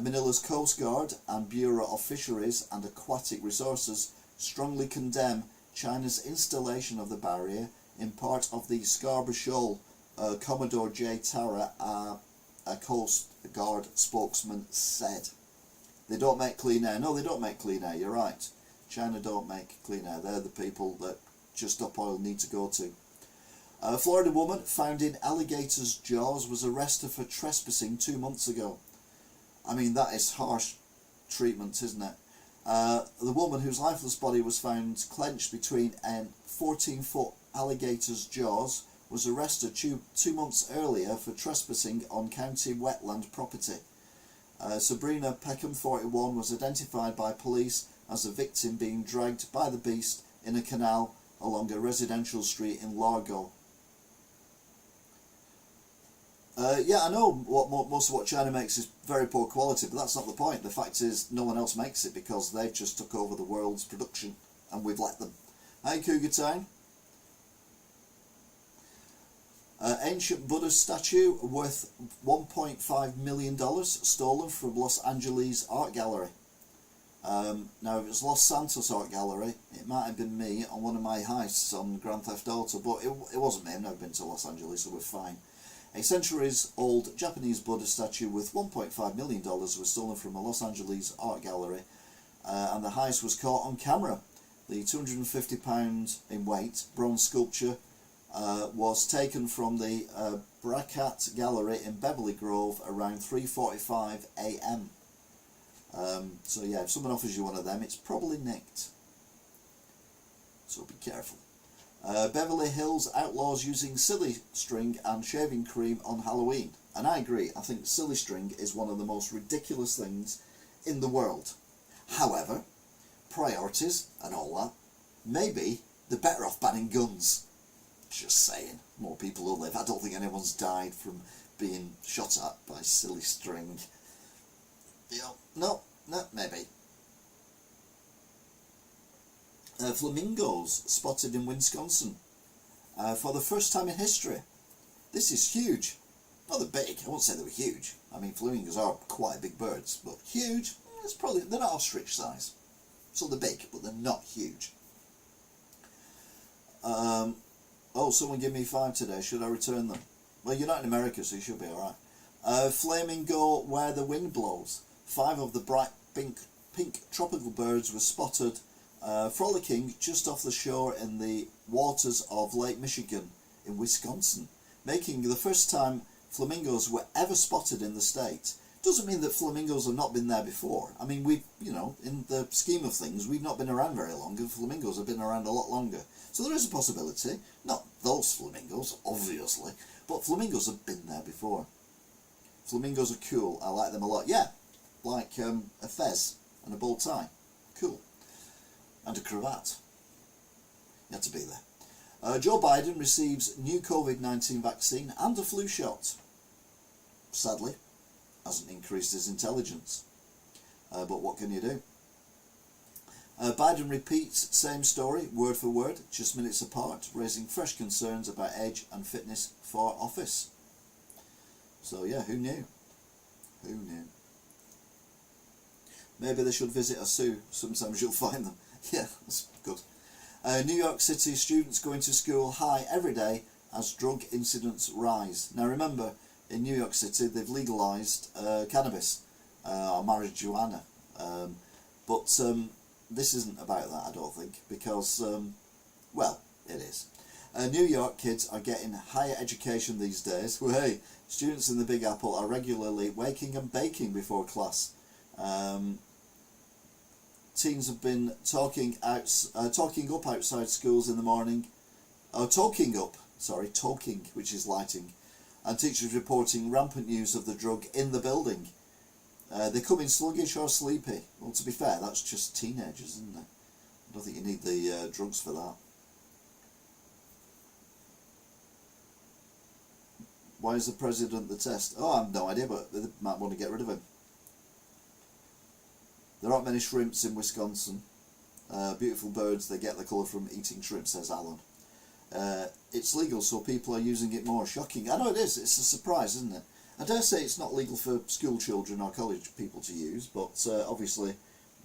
Manila's Coast Guard and Bureau of Fisheries and Aquatic Resources strongly condemn China's installation of the barrier in part of the Scarborough Shoal. Commodore J. Tara, a Coast Guard spokesman, said. They don't make clean air. No, they don't make clean air, you're right. China don't make clean air. They're the people that just up oil need to go to. A Florida woman found in alligator's jaws was arrested for trespassing 2 months ago. I mean, that is harsh treatment, isn't it? The woman whose lifeless body was found clenched between a 14-foot alligator's jaws was arrested 2 months earlier for trespassing on county wetland property. Sabrina Peckham, 41, was identified by police as a victim being dragged by the beast in a canal along a residential street in Largo. Yeah, I know most of what China makes is very poor quality, but that's not the point. The fact is no one else makes it because they've just took over the world's production and we've let them. Hi Cougar Town. Ancient Buddha statue worth $1.5 million stolen from Los Angeles Art Gallery. Now, if it was Los Santos Art Gallery, it might have been me on one of my heists on Grand Theft Auto, but it wasn't me. I've never been to Los Angeles, so we're fine. A centuries-old Japanese Buddha statue worth $1.5 million was stolen from a Los Angeles art gallery, and the heist was caught on camera. The 250 pound in weight bronze sculpture was taken from the Bracat Gallery in Beverly Grove around 3:45 a.m. So yeah, if someone offers you one of them, it's probably nicked. So be careful. Beverly Hills outlaws using silly string and shaving cream on Halloween. And I agree, I think silly string is one of the most ridiculous things in the world. However, priorities and all that, maybe they're better off banning guns. Just saying, more people will live. I don't think anyone's died from being shot at by silly string. Yeah, no, maybe. Flamingos spotted in Wisconsin for the first time in history. This is huge. Not that big, I won't say they were huge. I mean, flamingos are quite big birds, but huge, it's probably, they're not ostrich size. So they're big, but they're not huge. Oh, someone give me 5 today, should I return them? Well, you're not in America, so you should be alright. Flamingo where the wind blows. 5 of the bright pink tropical birds were spotted frolicking just off the shore in the waters of Lake Michigan in Wisconsin, making the first time flamingos were ever spotted in the state. Doesn't mean that flamingos have not been there before. I mean, we've, you know, in the scheme of things, we've not been around very long, and flamingos have been around a lot longer. So there is a possibility, not those flamingos, obviously, but flamingos have been there before. Flamingos are cool, I like them a lot. Yeah, like a fez and a bow tie, cool. And a cravat. You had to be there. Joe Biden receives new COVID-19 vaccine and a flu shot. Sadly, hasn't increased his intelligence. But what can you do? Biden repeats same story, word for word, just minutes apart, raising fresh concerns about age and fitness for office. So yeah, who knew? Who knew? Maybe they should visit a zoo. Sometimes you'll find them. Yeah, that's good. New York City students going to school high every day as drug incidents rise. Now remember, in New York City they've legalised cannabis, or marijuana. But this isn't about that, I don't think, because, well, it is. New York kids are getting higher education these days. Well, hey, students in the Big Apple are regularly waking and baking before class. Teens have been talking up outside schools in the morning. Talking, which is lighting. And teachers reporting rampant use of the drug in the building. They come in sluggish or sleepy. Well, to be fair, that's just teenagers, isn't it? I don't think you need the drugs for that. Why is the president the test? Oh, I have no idea, but they might want to get rid of him. There aren't many shrimps in Wisconsin. Beautiful birds, they get the colour from eating shrimp, says Alan. It's legal, so people are using it more. Shocking. I know it is, it's a surprise, isn't it? I dare say it's not legal for school children or college people to use, but obviously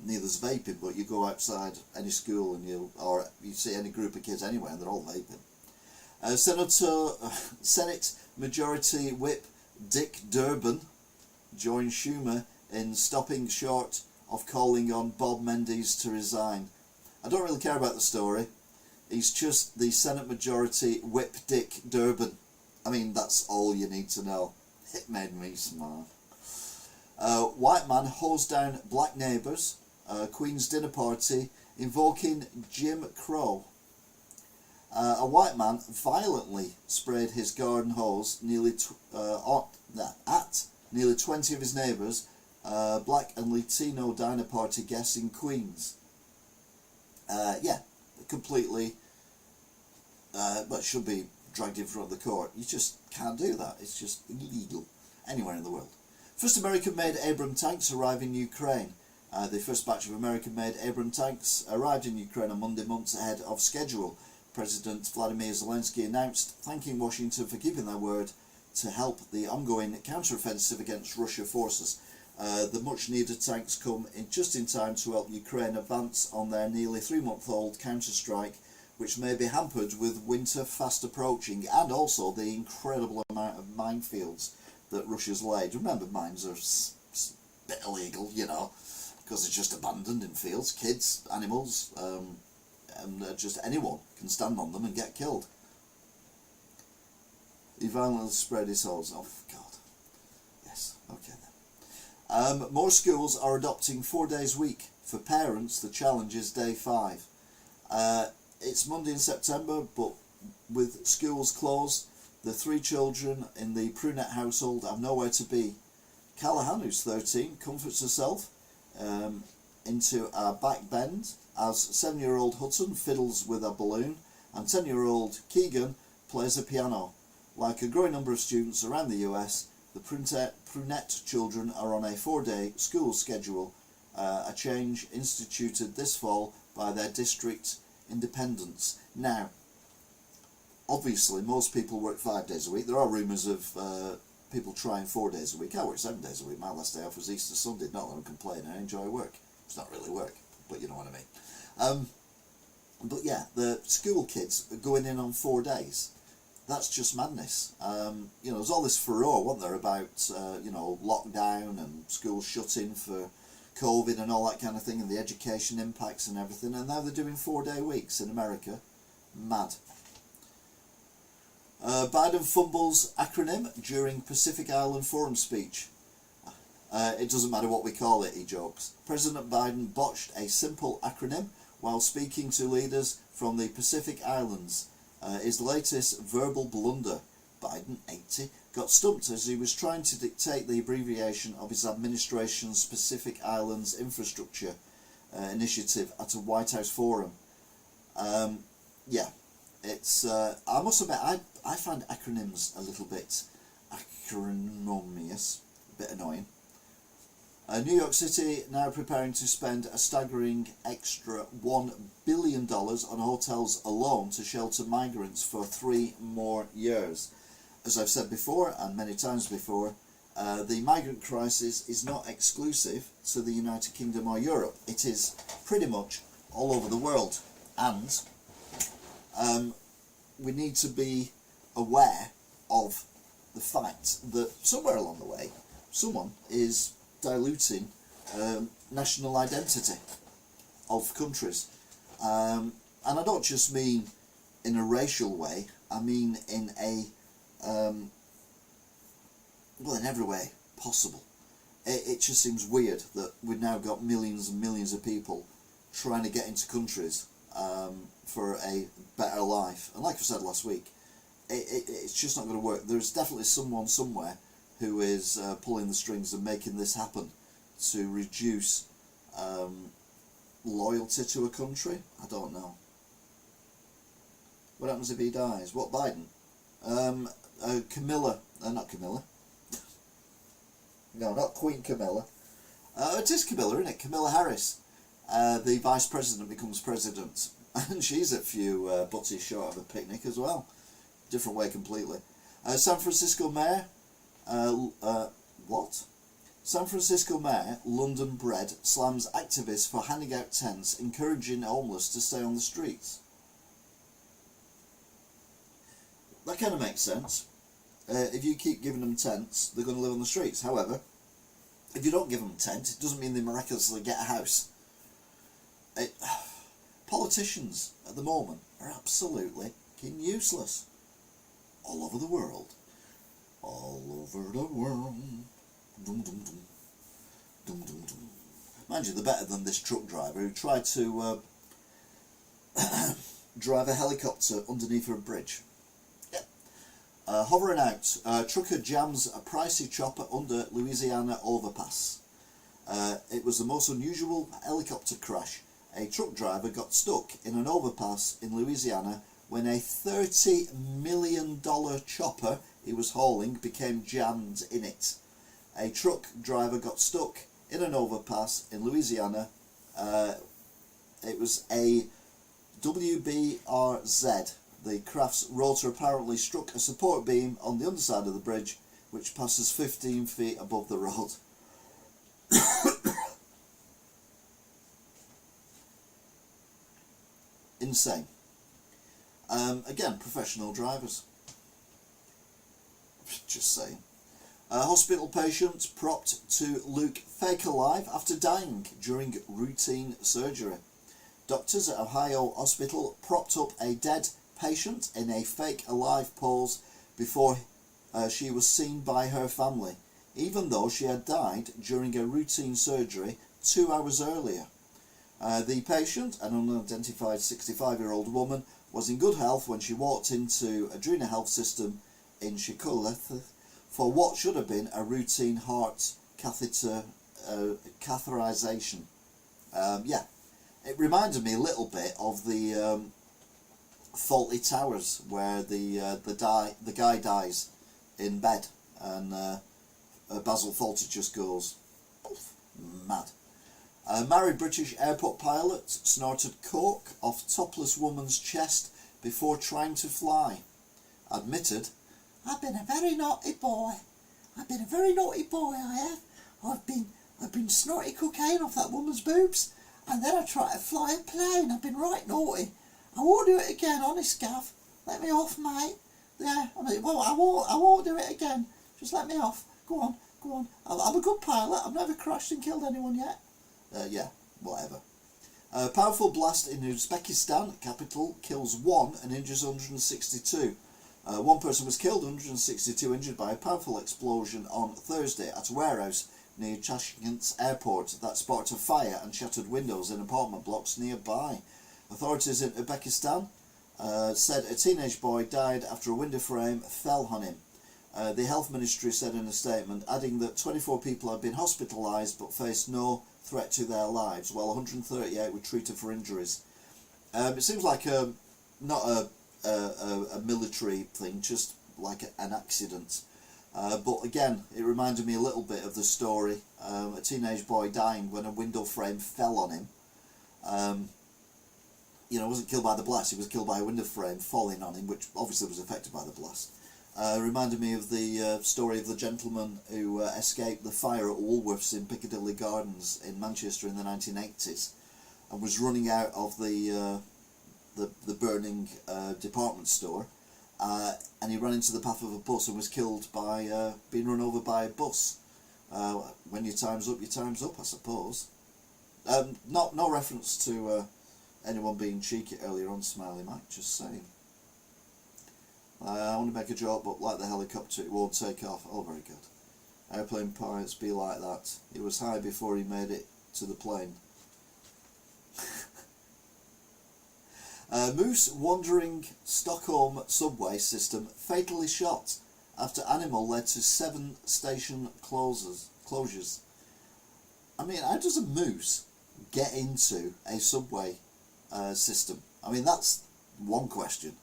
neither's vaping, but you go outside any school and you see any group of kids anywhere and they're all vaping. Senate Majority Whip Dick Durbin joined Schumer in stopping short of calling on Bob Menendez to resign. I don't really care about the story. He's just the Senate Majority Whip Dick Durbin. I mean, that's all you need to know. It made me smile. White man hosed down black neighbours. Queen's dinner party invoking Jim Crow. A white man violently sprayed his garden hose at nearly 20 of his neighbours, black and Latino dinner party guests in Queens. Yeah, completely, but should be dragged in front of the court. You just can't do that. It's just illegal anywhere in the world. First American-made Abram tanks arrive in Ukraine. The first batch of American-made Abram tanks arrived in Ukraine on Monday, months ahead of schedule. President Vladimir Zelensky announced, thanking Washington for keeping their word to help the ongoing counter-offensive against Russia forces. The much-needed tanks come just in time to help Ukraine advance on their nearly 3-month-old counter-strike, which may be hampered with winter fast approaching, and also the incredible amount of minefields that Russia's laid. Remember, mines are a bit illegal, you know, because they're just abandoned in fields. Kids, animals, and just anyone can stand on them and get killed. He violently spread his hose. Oh, God. Yes, okay then. More schools are adopting 4 days a week. For parents, the challenge is day 5. It's Monday in September, but with schools closed, the 3 children in the Prunet household have nowhere to be. Callahan, who's 13, comforts herself into a back bend as 7-year-old Hutton fiddles with a balloon and 10-year-old Keegan plays a piano. Like a growing number of students around the US, the Prunet children are on a 4-day school schedule, a change instituted this fall by their district independents. Now, obviously most people work 5 days a week. There are rumours of people trying 4 days a week. I work 7 days a week. My last day off was Easter Sunday. Not that I'm complaining, I enjoy work. It's not really work, but you know what I mean. But yeah, the school kids are going in on 4 days. That's just madness. You know, there's all this furore, wasn't there, about you know, lockdown and schools shutting for COVID and all that kind of thing, and the education impacts and everything, and now they're doing 4-day weeks in America. Mad. Biden fumbles acronym during Pacific Island Forum speech. It doesn't matter what we call it, he jokes. President Biden botched a simple acronym while speaking to leaders from the Pacific Islands. His latest verbal blunder, Biden 80, got stumped as he was trying to dictate the abbreviation of his administration's Pacific Islands Infrastructure Initiative at a White House forum. Yeah, it's. I must admit, I find acronyms a little bit acrimonious, a bit annoying. New York City now preparing to spend a staggering extra $1 billion on hotels alone to shelter migrants for 3 more years. As I've said before, and many times before, the migrant crisis is not exclusive to the United Kingdom or Europe. It is pretty much all over the world. And we need to be aware of the fact that somewhere along the way, someone is diluting national identity of countries. And I don't just mean in a racial way, I mean in a, well, in every way possible. It just seems weird that we've now got millions and millions of people trying to get into countries for a better life. And like I said last week, it's just not going to work. There's definitely someone somewhere who is pulling the strings and making this happen to reduce loyalty to a country. I don't know. What happens if he dies? What, Biden? Camilla, not Camilla. No, not Queen Camilla. It is Camilla, isn't it? Camilla Harris. The Vice President becomes President. And she's a few butties short of a picnic as well. Different way completely. San Francisco Mayor... what? San Francisco Mayor, London bred, slams activists for handing out tents, encouraging homeless to stay on the streets. That kind of makes sense. If you keep giving them tents, they're going to live on the streets. However, if you don't give them a tent, it doesn't mean they miraculously get a house. Politicians at the moment are absolutely useless. All over the world. All over the world. Dum, dum, dum. Dum, dum, dum. Mind you, they're better than this truck driver who tried to drive a helicopter underneath a bridge. Yep. Hovering out, trucker jams a pricey chopper under Louisiana overpass. It was the most unusual helicopter crash. A truck driver got stuck in an overpass in Louisiana when a $30 million chopper he was hauling became jammed in it. A truck driver got stuck in an overpass in Louisiana. It was a WBRZ. The craft's rotor apparently struck a support beam on the underside of the bridge, which passes 15 feet above the road. Insane. Again, professional drivers. Just saying. A hospital patient propped to look fake alive after dying during routine surgery. Doctors at Ohio Hospital propped up a dead patient in a fake alive pose before she was seen by her family, even though she had died during a routine surgery 2 hours earlier. The patient, an unidentified 65-year-old woman, was in good health when she walked into Adrena Health System in Chicago for what should have been a routine heart catheterization. Yeah, it reminded me a little bit of the Faulty Towers, where the guy dies in bed and Basil Fawlty just goes mad. A married British airport pilot snorted coke off topless woman's chest before trying to fly. Admitted, "I've been a very naughty boy. I've been a very naughty boy, I have. I've been snorting cocaine off that woman's boobs, and then I tried to fly a plane. I've been right naughty. I won't do it again, honest, Gav. Let me off, mate. Yeah, I won't do it again. Just let me off. Go on. I'm a good pilot. I've never crashed and killed anyone yet." Yeah, whatever. A powerful blast in Uzbekistan capital kills 1 and injures 162. One person was killed, 162 injured by a powerful explosion on Thursday at a warehouse near Tashkent's airport that sparked a fire and shattered windows in apartment blocks nearby. Authorities in Uzbekistan said a teenage boy died after a window frame fell on him. The health ministry said in a statement, adding that 24 people had been hospitalised but faced no threat to their lives, while 138 were treated for injuries. It seems like not a military thing, just like an accident. But again, it reminded me a little bit of the story, a teenage boy dying when a window frame fell on him. Wasn't killed by the blast, he was killed by a window frame falling on him, which obviously was affected by the blast. Reminded me of the story of the gentleman who escaped the fire at Woolworths in Piccadilly Gardens in Manchester in the 1980s and was running out of the burning department store, and he ran into the path of a bus and was killed by being run over by a bus. When your time's up, I suppose. No reference to anyone being cheeky earlier on, Smiley Mac, just saying. I want to make a joke, but like the helicopter, it won't take off. Oh, very good. Airplane pilots be like that. He was high before he made it to the plane. Moose wandering Stockholm subway system fatally shot after animal led to 7 station closures. I mean, how does a moose get into a subway system? I mean, that's one question.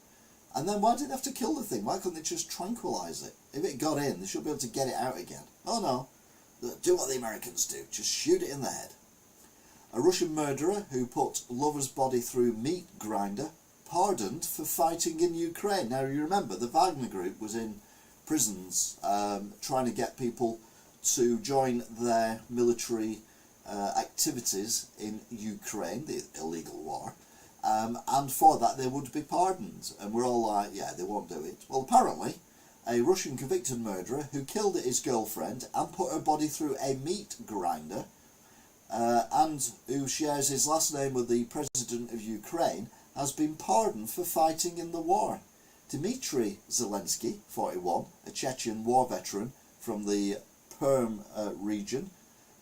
And then why did they have to kill the thing? Why couldn't they just tranquilise it? If it got in, they should be able to get it out again. Oh no, do what the Americans do, just shoot it in the head. A Russian murderer who put lover's body through meat grinder pardoned for fighting in Ukraine. Now you remember, the Wagner group was in prisons trying to get people to join their military activities in Ukraine, the illegal war. And for that they would be pardoned, and we're all like, yeah, they won't do it. Well, apparently a Russian convicted murderer who killed his girlfriend and put her body through a meat grinder, and who shares his last name with the president of Ukraine, has been pardoned for fighting in the war. Dmitry Zelensky, 41, a Chechen war veteran from the Perm region,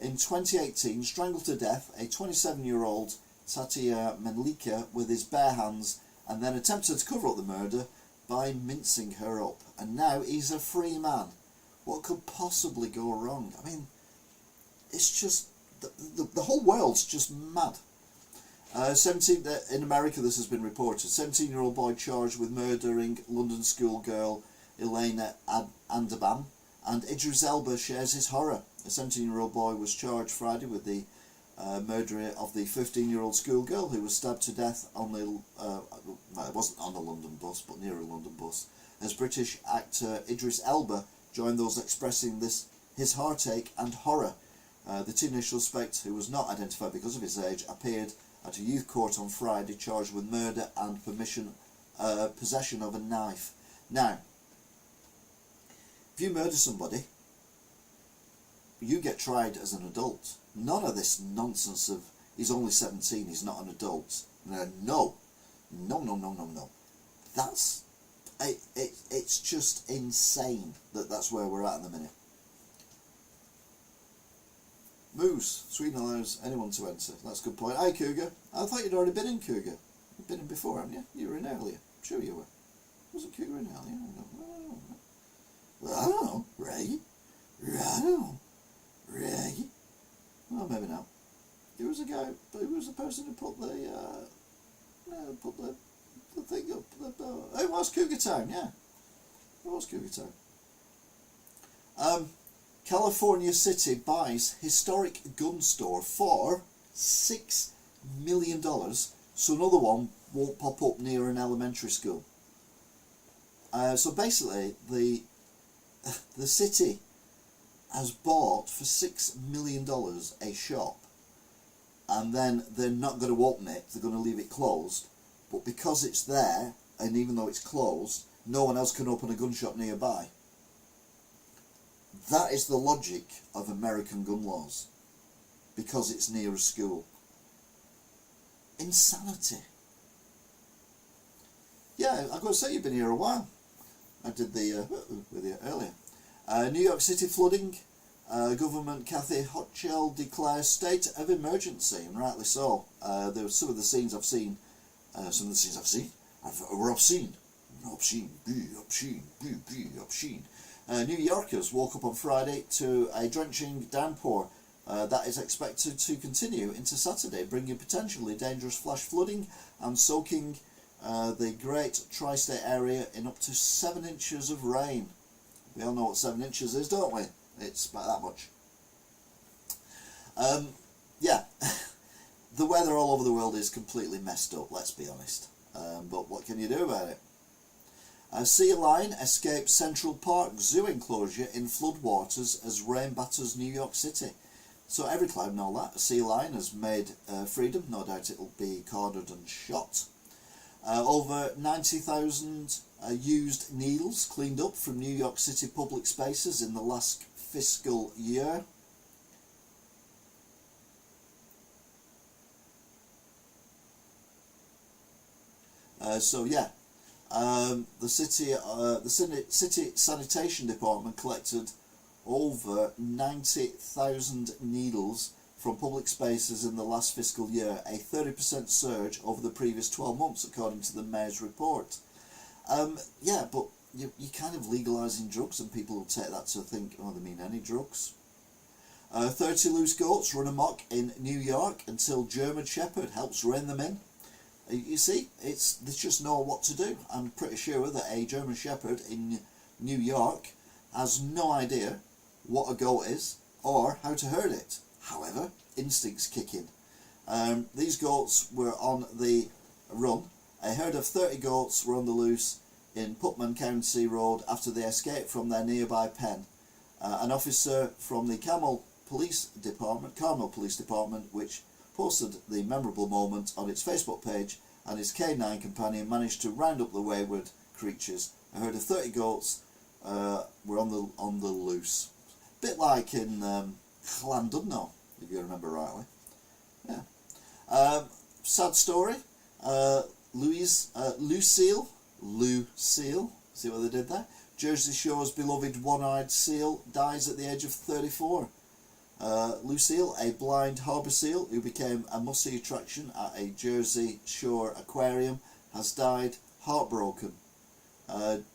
in 2018 strangled to death a 27-year-old Tatia Menlika with his bare hands, and then attempted to cover up the murder by mincing her up. And now he's a free man. What could possibly go wrong? I mean, it's just, the whole world's just mad. 17 in America, this has been reported. 17-year-old boy charged with murdering London schoolgirl Elena Andabam, and Idris Elba shares his horror. A 17-year-old boy was charged Friday with the murder of the 15-year-old schoolgirl who was stabbed to death on the, well, it wasn't on a London bus, but near a London bus, as British actor Idris Elba joined those expressing his heartache and horror. The teenage suspect, who was not identified because of his age, appeared at a youth court on Friday, charged with murder and possession of a knife. Now, if you murder somebody, you get tried as an adult. None of this nonsense of he's only 17, he's not an adult. No. That's it's just insane that that's where we're at the minute. Moose. Sweden allows anyone to enter. That's a good point. Hi, Cougar. I thought you'd already been in, Cougar. You've been in before, haven't you? You were in earlier. I'm sure you were. Wasn't Cougar in earlier? I don't know. Ray? I don't know. Ray? Well, maybe not. There was a guy, but he was the person who put the thing up. It was Cougar Town, yeah. It was Cougar Town. California City buys historic gun store for $6 million, so another one won't pop up near an elementary school. So basically, the city has bought for $6 million a shop, and then they're not going to open it, they're going to leave it closed, but because it's there, and even though it's closed, no one else can open a gun shop nearby. That is the logic of American gun laws, because it's near a school. Insanity. Yeah, I've got to say, you've been here a while. I did the with you earlier. New York City flooding. Government Kathy Hochul declares state of emergency, and rightly so. There were some of the scenes I've seen. Were obscene. New Yorkers woke up on Friday to a drenching downpour that is expected to continue into Saturday, bringing potentially dangerous flash flooding and soaking the Great Tri-State area in up to 7 inches of rain. We all know what 7 inches is, don't we? It's about that much. Yeah, the weather all over the world is completely messed up, let's be honest. But what can you do about it? A sea lion escapes Central Park Zoo enclosure in floodwaters as rain batters New York City. So every cloud and all that. A sea lion has made freedom. No doubt it'll be cornered and shot. Over 90,000 used needles cleaned up from New York City public spaces in the last fiscal year. The city sanitation department collected over 90,000 needles from public spaces in the last fiscal year, a 30% surge over the previous 12 months, according to the mayor's report. Yeah, but you're kind of legalising drugs, and people will take that to think, oh, they mean any drugs. 30 loose goats run amok in New York until German Shepherd helps rein them in. You see, they just know what to do. I'm pretty sure that a German Shepherd in New York has no idea what a goat is or how to herd it. However, instincts kick in. These goats were on the run. A herd of 30 goats were on the loose in Putnam County Road after they escaped from their nearby pen. An officer from the Carmel Police Department, which posted the memorable moment on its Facebook page, and his canine companion managed to round up the wayward creatures. A herd of 30 goats were on the loose. Bit like in Llandudno, if you remember rightly. Yeah. Sad story. Lucille, see what they did there? Jersey Shore's beloved one-eyed seal dies at the age of 34. Lucille, a blind harbour seal who became a must-see attraction at a Jersey Shore aquarium, has died heartbroken.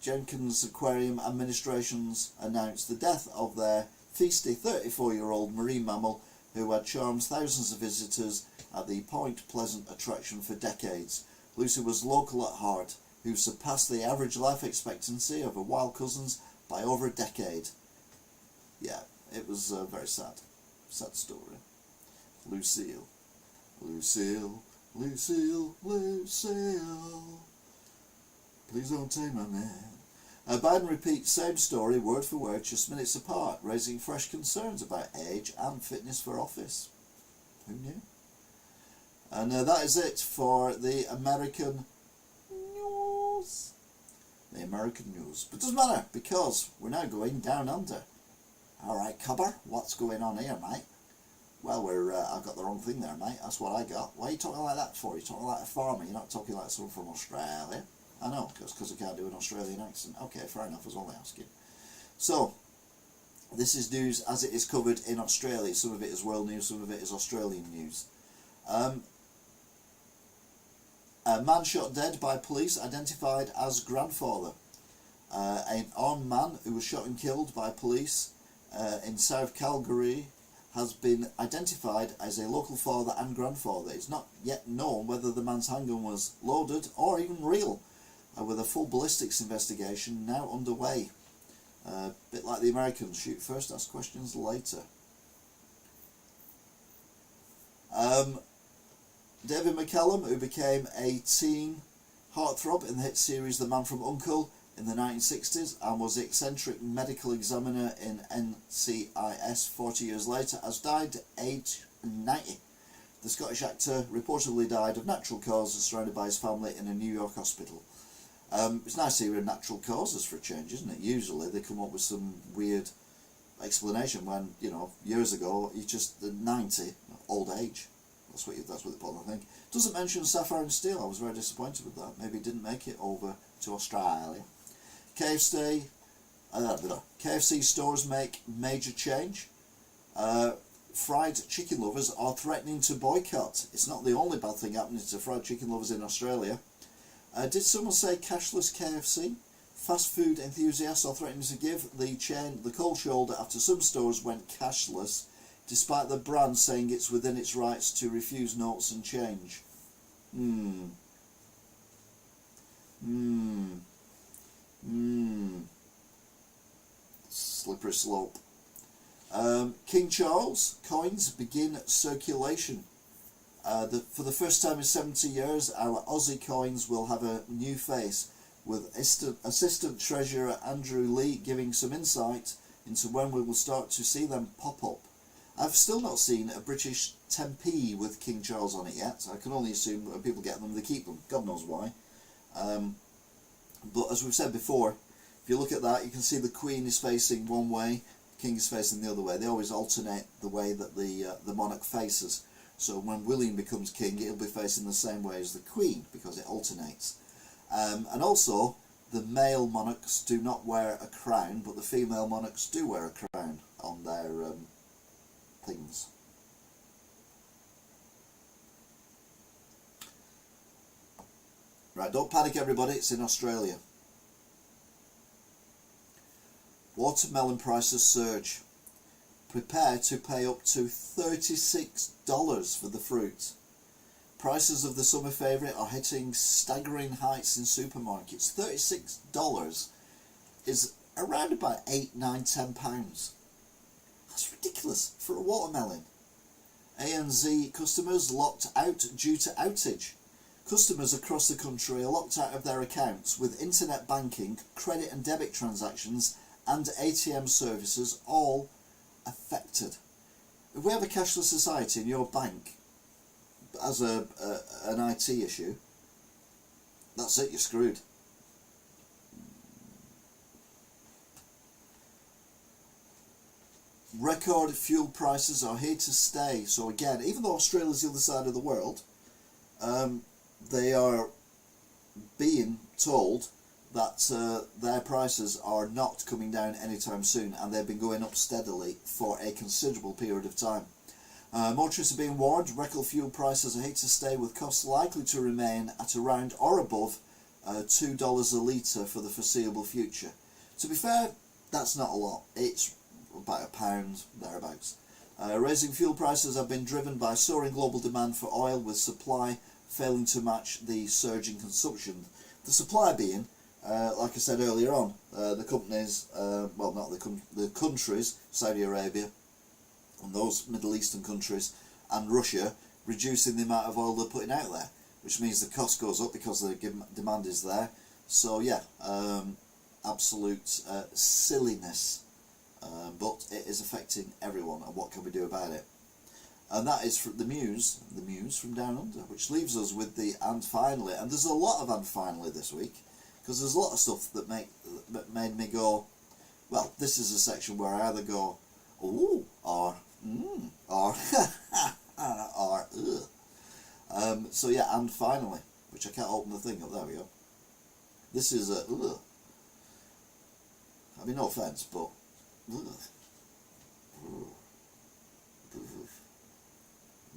Jenkins Aquarium Administrations announced the death of their feisty 34-year-old marine mammal who had charmed thousands of visitors at the Point Pleasant attraction for decades. Lucy was local at heart, who surpassed the average life expectancy of her wild cousins by over a decade. Yeah, it was very sad. Sad story. Lucille, Lucille, Lucille, Lucille. Please don't take my man. Biden repeats same story word for word, just minutes apart, raising fresh concerns about age and fitness for office. Who knew? And that is it for the American news. The American news. But it doesn't matter, because we're now going down under. Alright, Cobber, what's going on here, mate? Well, I've got the wrong thing there, mate. That's what I got. Why are you talking like that for? You're talking like a farmer. You're not talking like someone from Australia. I know, because I can't do an Australian accent. Okay, fair enough, I was only asking. So, this is news as it is covered in Australia. Some of it is world news, some of it is Australian news. A man shot dead by police identified as grandfather. An armed man who was shot and killed by police in South Calgary has been identified as a local father and grandfather. It's not yet known whether the man's handgun was loaded or even real, with a full ballistics investigation now underway. A bit like the Americans, shoot first, ask questions later. David McCallum, who became a teen heartthrob in the hit series The Man from U.N.C.L.E. in the 1960s and was the eccentric medical examiner in NCIS 40 years later, has died at age 90. The Scottish actor reportedly died of natural causes, surrounded by his family in a New York hospital. It's nice to hear natural causes for a change, isn't it? Usually they come up with some weird explanation when, you know, years ago, you just, 90, old age. That's what they put on, I think. Doesn't mention Sapphire and Steel. I was very disappointed with that. Maybe it didn't make it over to Australia. KFC stores make major change. Fried chicken lovers are threatening to boycott. It's not the only bad thing happening to fried chicken lovers in Australia. Did someone say cashless KFC? Fast food enthusiasts are threatening to give the chain the cold shoulder after some stores went cashless, despite the brand saying it's within its rights to refuse notes and change. Slippery slope. King Charles coins begin circulation. For the first time in 70 years, our Aussie coins will have a new face, with Assistant Treasurer Andrew Lee giving some insight into when we will start to see them pop up. I've still not seen a British 10p with King Charles on it yet. I can only assume when people get them, they keep them. God knows why. But as we've said before, if you look at that, you can see the Queen is facing one way, the King is facing the other way. They always alternate the way that the monarch faces. So when William becomes king, it'll be facing the same way as the Queen, because it alternates. And also, the male monarchs do not wear a crown, but the female monarchs do wear a crown on their things. Right, don't panic everybody, it's in Australia. Watermelon prices surge. Prepare to pay up to $36 for the fruit. Prices of the summer favourite are hitting staggering heights in supermarkets. $36 is around about £8, £9, £10. That's ridiculous for a watermelon. ANZ customers locked out due to outage. Customers across the country are locked out of their accounts, with internet banking, credit and debit transactions and ATM services all affected. If we have a cashless society and your bank has an IT issue, that's it, you're screwed. Record fuel prices are here to stay. So again, even though Australia's the other side of the world, they are being told that their prices are not coming down anytime soon, and they've been going up steadily for a considerable period of time. Motorists are being warned record fuel prices are here to stay, with costs likely to remain at around or above $2 a litre for the foreseeable future. To be fair, that's not a lot. It's about £1 thereabouts. Raising fuel prices have been driven by soaring global demand for oil, with supply failing to match the surge in consumption. The supply being, like I said earlier on, the companies, well, not the countries, Saudi Arabia and those Middle Eastern countries, and Russia reducing the amount of oil they're putting out there, which means the cost goes up because the demand is there. So yeah, absolute silliness, but it is affecting everyone, and what can we do about it? And that is from the muse from Down Under, which leaves us with the and finally. And there's a lot of and finally this week, because there's a lot of stuff that made me go, well, this is a section where I either go, ooh, or or or ugh. So yeah, and finally, which I can't open the thing up. There we go. This is a ugh. I mean, no offence, but ugh.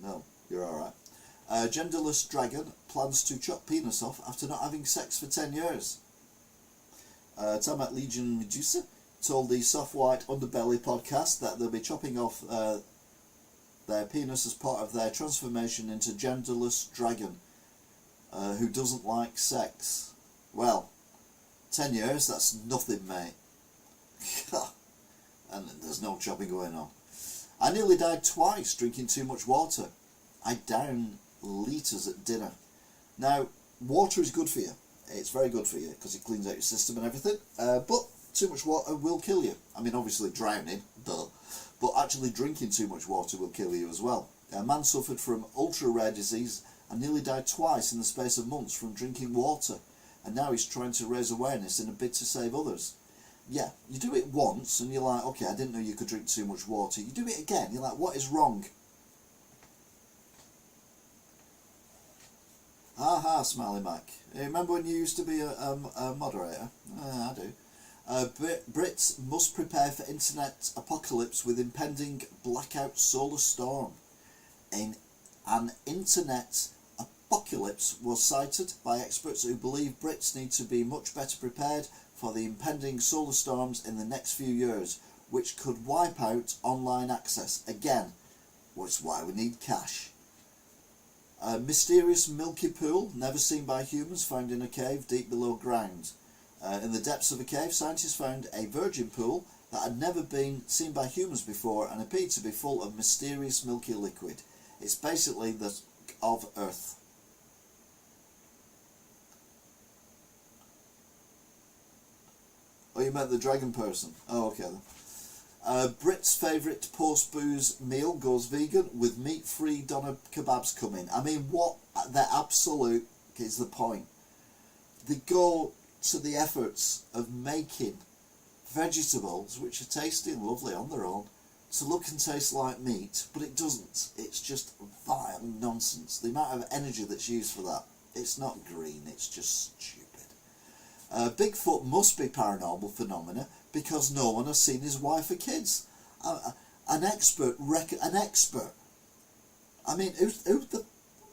No, you're alright. Genderless dragon plans to chop penis off after not having sex for 10 years. Tamat Legion Medusa told the Soft White Underbelly podcast that they'll be chopping off their penis as part of their transformation into genderless dragon who doesn't like sex. Well, 10 years, that's nothing, mate. And there's no chopping going on. I nearly died twice drinking too much water. I down litres at dinner. Now, water is good for you. It's very good for you because it cleans out your system and everything. But too much water will kill you. I mean, obviously drowning, duh. But actually drinking too much water will kill you as well. A man suffered from ultra-rare disease and nearly died twice in the space of months from drinking water. And now he's trying to raise awareness in a bid to save others. Yeah, you do it once and you're like, okay, I didn't know you could drink too much water. You do it again, you're like, what is wrong? Aha, Smiley Mac. Remember when you used to be a moderator? I do. Brits must prepare for internet apocalypse with impending blackout solar storm. An internet apocalypse was cited by experts who believe Brits need to be much better prepared for the impending solar storms in the next few years, which could wipe out online access again, which is why we need cash. A mysterious milky pool, never seen by humans, found in a cave deep below ground. In the depths of a cave, scientists found a virgin pool that had never been seen by humans before and appeared to be full of mysterious milky liquid. It's basically the of Earth. Oh, you meant the dragon person. Oh, okay then. Brit's favourite post-booze meal goes vegan with meat-free doner kebabs coming. I mean, what the absolute is the point? They go to the efforts of making vegetables, which are tasty and lovely on their own, to look and taste like meat, but it doesn't. It's just vile nonsense. The amount of energy that's used for that, it's not green, it's just stupid. Bigfoot must be paranormal phenomena because no one has seen his wife or kids. An expert. I mean, who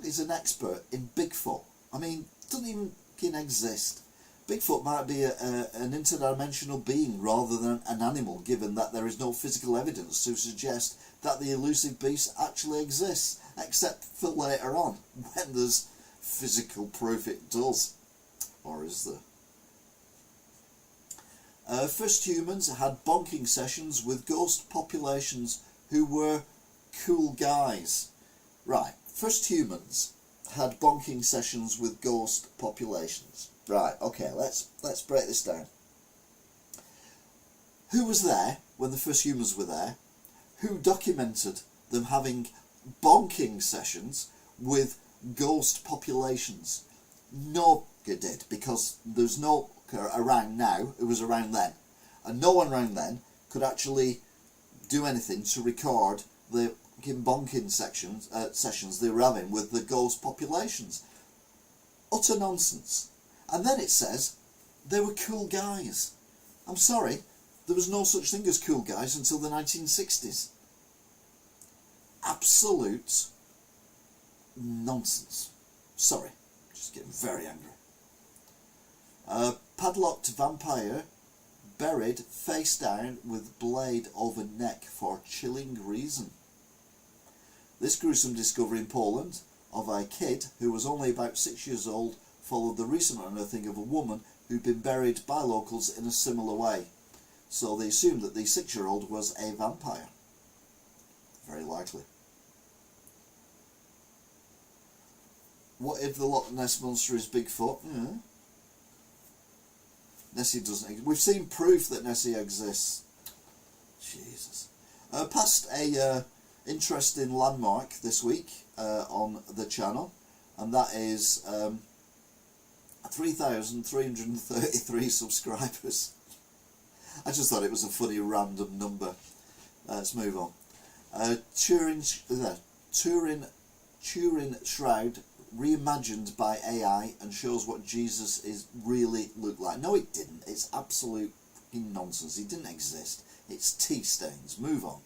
is an expert in Bigfoot? I mean, it doesn't even exist. Bigfoot might be an interdimensional being rather than an animal, given that there is no physical evidence to suggest that the elusive beast actually exists, except for later on, when there's physical proof it does. Or is there? First humans had bonking sessions with ghost populations who were cool guys. Right, first humans had bonking sessions with ghost populations. Right, okay, let's break this down. Who was there when the first humans were there? Who documented them having bonking sessions with ghost populations? Nobody did, because there's no around now, it was around then, and no one around then could actually do anything to record the bonking sessions they were having with the ghost populations. Utter nonsense. And then it says they were cool guys. I'm sorry, there was no such thing as cool guys until the 1960s. Absolute nonsense. Sorry, just getting very angry. Padlocked vampire buried face down with blade over neck for chilling reason. This gruesome discovery in Poland of a kid who was only about 6 years old followed the recent unearthing of a woman who'd been buried by locals in a similar way. So they assumed that the 6-year-old was a vampire. Very likely. What if the Loch Ness Monster is Bigfoot? Yeah. Nessie doesn't exist. We've seen proof that Nessie exists. Jesus. Passed a interesting landmark this week on the channel, and that is 3,333 subscribers. I just thought it was a funny random number. Let's move on. Turin Shroud reimagined by AI and shows what Jesus is really looked like. No, it didn't. It's absolute fucking nonsense. He didn't exist. It's tea stains. Move on.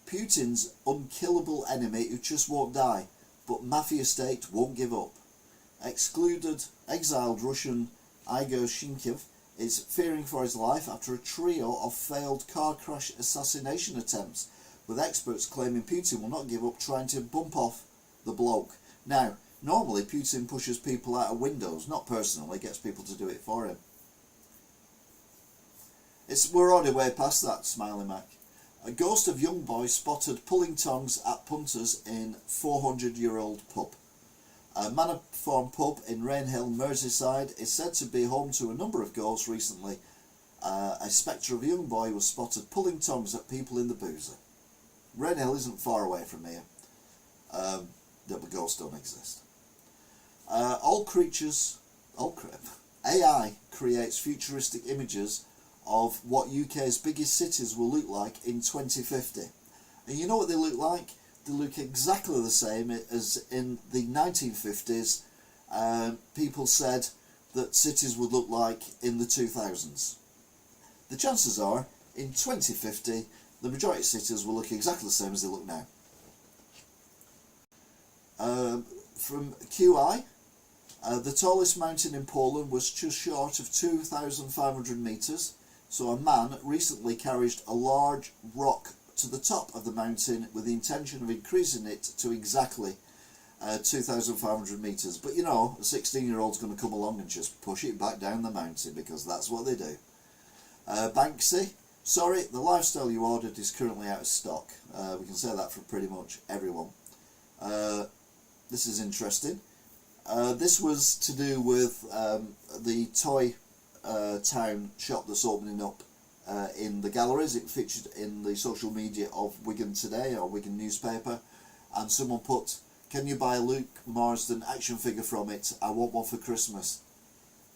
Putin's unkillable enemy who just won't die, but mafia state won't give up. Exiled Russian Igor Shinkiv is fearing for his life after a trio of failed car crash assassination attempts, with experts claiming Putin will not give up trying to bump off the bloke. Now, normally Putin pushes people out of windows, not personally, gets people to do it for him. We're already way past that, Smiley Mac. A ghost of young boy spotted pulling tongues at punters in 400-year-old pub. A Manor Farm pub in Rainhill, Merseyside is said to be home to a number of ghosts recently. A spectre of a young boy was spotted pulling tongues at people in the boozer. Rainhill isn't far away from here. The ghosts don't exist. AI creates futuristic images of what UK's biggest cities will look like in 2050. And you know what they look like? They look exactly the same as in the 1950s. People said that cities would look like in the 2000s. The chances are, in 2050, the majority of cities will look exactly the same as they look now. From QI, the tallest mountain in Poland was just short of 2,500 metres, so a man recently carried a large rock to the top of the mountain with the intention of increasing it to exactly 2,500 metres. But you know, a 16-year-old's going to come along and just push it back down the mountain, because that's what they do. Banksy, sorry, the lifestyle you ordered is currently out of stock. We can say that for pretty much everyone. This is interesting. This was to do with the toy town shop that's opening up in the galleries. It featured in the social media of Wigan Today or Wigan newspaper, and someone put, "Can you buy a Luke Marsden action figure from it? I want one for Christmas."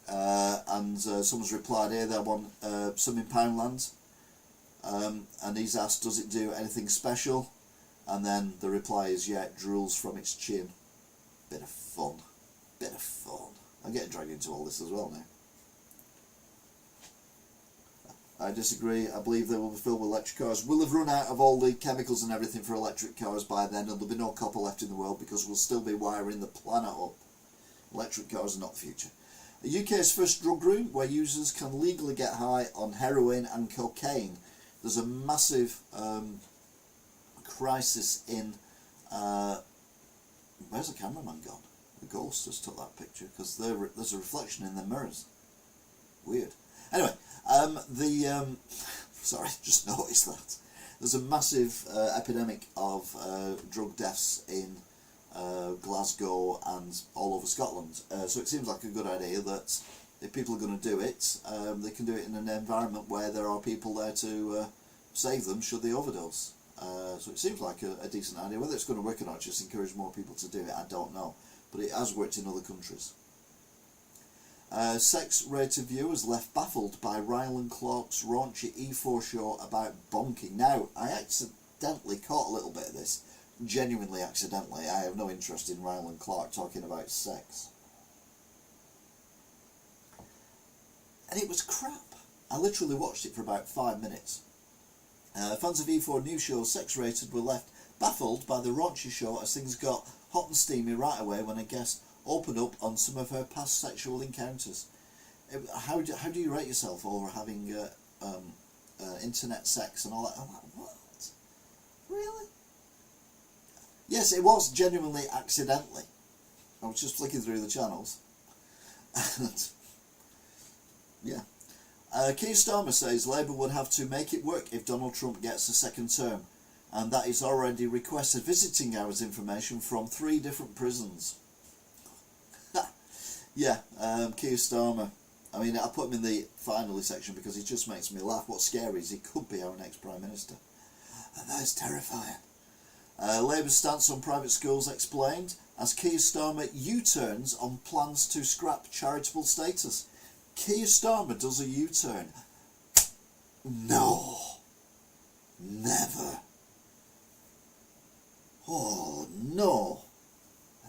And someone's replied, "Here, they want some in Poundland," and he's asked, "Does it do anything special?" And then the reply is, "Yeah, it drools from its chin." Bit of fun. Bit of fun. I'm getting dragged into all this as well now. I disagree. I believe they will be filled with electric cars. We'll have run out of all the chemicals and everything for electric cars by then, and there'll be no copper left in the world because we'll still be wiring the planet up. Electric cars are not the future. The UK's first drug room where users can legally get high on heroin and cocaine. There's a massive crisis in... where's the cameraman gone? The ghost just took that picture, because there's a reflection in the mirrors. Weird. Anyway, sorry, just noticed that. There's a massive epidemic of drug deaths in Glasgow and all over Scotland. So it seems like a good idea that if people are going to do it, they can do it in an environment where there are people there to save them should they overdose. So it seems like a decent idea. Whether it's going to work or not, just encourage more people to do it, I don't know. But it has worked in other countries. Sex-rated viewers left baffled by Ryland Clark's raunchy E4 show about bonking. Now, I accidentally caught a little bit of this. Genuinely accidentally. I have no interest in Ryland Clark talking about sex. And it was crap. I literally watched it for about 5 minutes. Fans of E4 news show Sex-rated were left baffled by the raunchy show as things got hot and steamy right away when a guest opened up on some of her past sexual encounters. How do you rate yourself over having internet sex and all that? I'm like, what? Really? Yes, it was genuinely accidentally. I was just flicking through the channels. And, yeah. Keir Starmer says Labour would have to make it work if Donald Trump gets a second term, and that he's already requested visiting hours information from 3 different prisons. Yeah, Keir Starmer. I mean, I put him in the finally section because he just makes me laugh. What's scary is he could be our next Prime Minister. And that is terrifying. Labour's stance on private schools explained as Keir Starmer U-turns on plans to scrap charitable status. Keir Starmer does a U-turn. No. Never. Oh, no.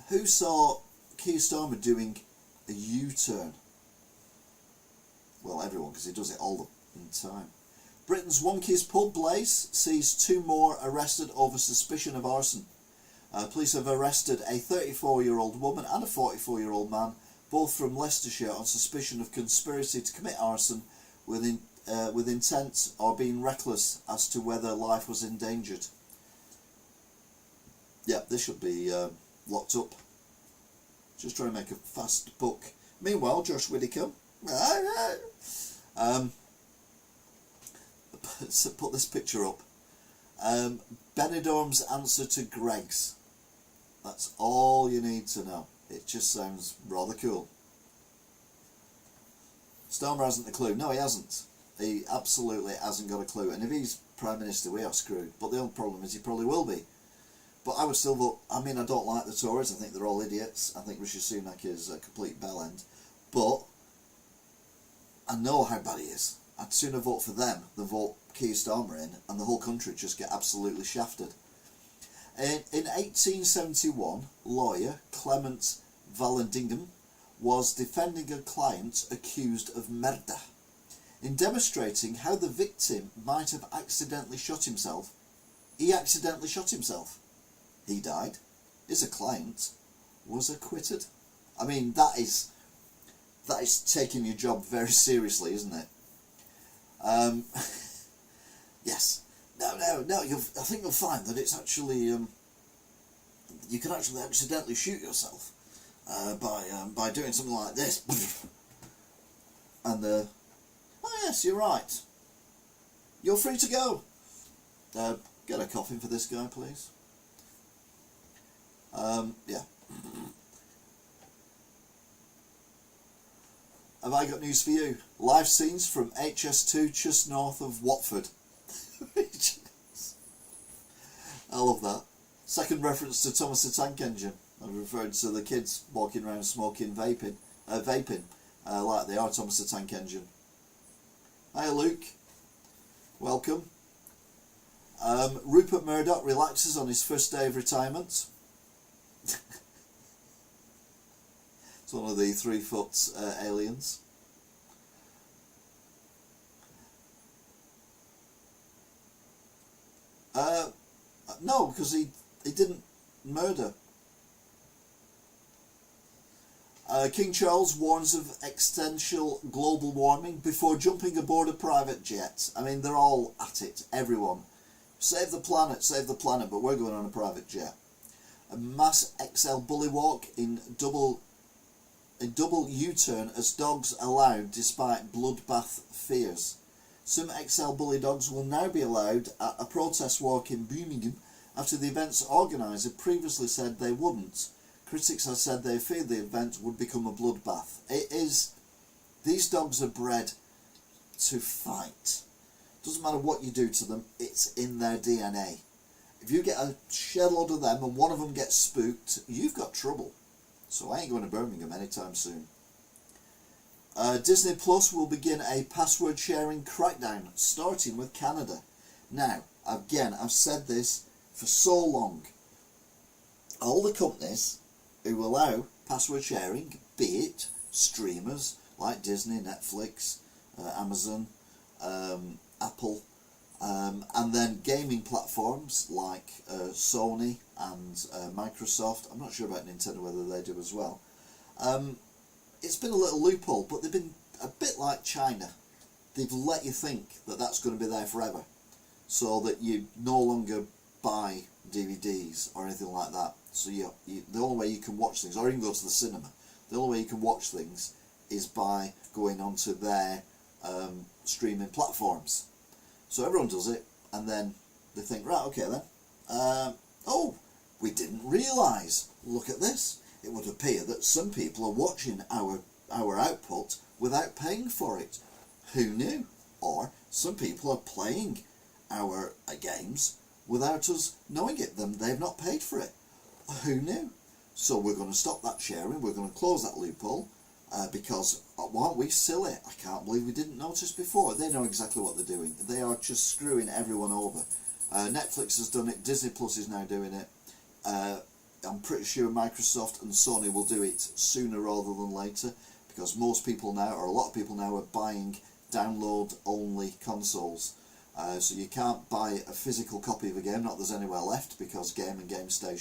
Who saw Keir Starmer doing a U-turn? Well, everyone, because he does it all the time. Britain's Wonkies pub Blaze sees 2 more arrested over suspicion of arson. Police have arrested a 34-year-old woman and a 44-year-old man, both from Leicestershire, on suspicion of conspiracy to commit arson with intent or being reckless as to whether life was endangered. Yeah, this should be locked up. Just trying to make a fast buck. Meanwhile, Josh Widdicombe. So put this picture up. Benidorm's answer to Greg's. That's all you need to know. It just sounds rather cool. Starmer hasn't a clue. No, he hasn't. He absolutely hasn't got a clue. And if he's Prime Minister, we are screwed. But the only problem is he probably will be. But I would still vote. I mean, I don't like the Tories. I think they're all idiots. I think Rishi Sunak is a complete bellend. But I know how bad he is. I'd sooner vote for them than vote Keir Starmer in, and the whole country just get absolutely shafted. In 1871, lawyer Clement Vallandigham was defending a client accused of murder. In demonstrating how the victim might have accidentally shot himself, he accidentally shot himself. He died. His client was acquitted. I mean, that is taking your job very seriously, isn't it? Yes. No. I think you'll find that it's actually you can actually accidentally shoot yourself by doing something like this. And oh yes, you're right. You're free to go. Get a coffin for this guy, please. Yeah. Have I got news for you? Live scenes from HS2 just north of Watford. I love that. Second reference to Thomas the Tank Engine. I've referred to the kids walking around smoking vaping like they are Thomas the Tank Engine. Hi Luke. Welcome. Rupert Murdoch relaxes on his first day of retirement. It's one of the 3-foot aliens. No, because he didn't murder. King Charles warns of existential global warming before jumping aboard a private jet. I mean, they're all at it, everyone. Save the planet, but we're going on a private jet. A mass XL bully walk in double U-turn as dogs allowed despite bloodbath fears. Some XL bully dogs will now be allowed at a protest walk in Birmingham after the event's organiser previously said they wouldn't. Critics have said they feared the event would become a bloodbath. These dogs are bred to fight. Doesn't matter what you do to them, it's in their DNA. If you get a shed load of them and one of them gets spooked, you've got trouble. So I ain't going to Birmingham anytime soon. Disney Plus will begin a password sharing crackdown, starting with Canada. Now, again, I've said this for so long. All the companies who allow password sharing, be it streamers like Disney, Netflix, Amazon, Apple, and then gaming platforms like Sony and Microsoft. I'm not sure about Nintendo whether they do as well. It's been a little loophole, but they've been a bit like China. They've let you think that that's going to be there forever, so that you no longer buy DVDs or anything like that. So the only way you can watch things, or even go to the cinema, the only way you can watch things is by going onto their streaming platforms. So everyone does it, and then they think, right, okay then. Oh, we didn't realise. Look at this. it would appear that some people are watching our output without paying for it. Who knew? Or some people are playing our games without us knowing it. They've not paid for it. Who knew? So we're going to stop that sharing. We're going to close that loophole because aren't we silly? I can't believe we didn't notice before. They know exactly what they're doing. They are just screwing everyone over. Netflix has done it. Disney Plus is now doing it. I'm pretty sure Microsoft and Sony will do it sooner rather than later, because most people now, or a lot of people now, are buying download-only consoles. So you can't buy a physical copy of a game, not that there's anywhere left, because Game and GameStop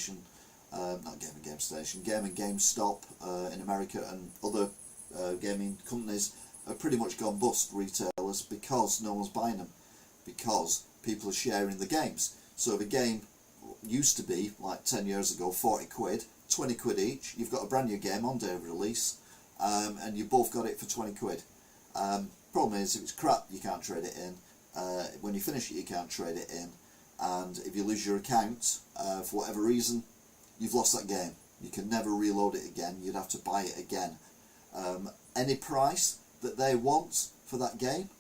in America and other gaming companies have pretty much gone bust, retailers, because no one's buying them, because people are sharing the games. So if a game used to be, like 10 years ago, 40 quid, 20 quid each, you've got a brand new game on day of release, and you both got it for 20 quid. Problem is, if it's crap, you can't trade it in. When you finish it, you can't trade it in. And if you lose your account, for whatever reason, you've lost that game. You can never reload it again. You'd have to buy it again. Any price that they want for that game,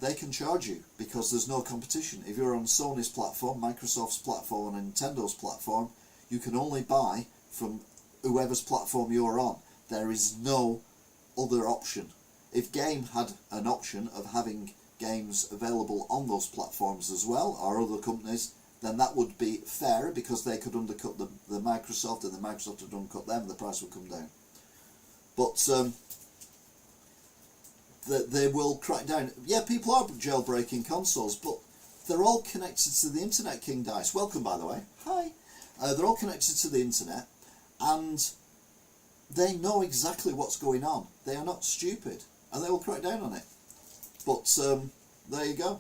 they can charge you, because there's no competition. If you're on Sony's platform, Microsoft's platform and Nintendo's platform, you can only buy from whoever's platform you're on. There is no other option. If Game had an option of having games available on those platforms as well, or other companies, then that would be fairer, because they could undercut the Microsoft, and the Microsoft would undercut them, and the price would come down. But they will crack down. Yeah, people are jailbreaking consoles, but they're all connected to the internet, King Dice. Welcome, by the way. Hi. They're all connected to the internet, and they know exactly what's going on. They are not stupid, and they will crack down on it. But there you go.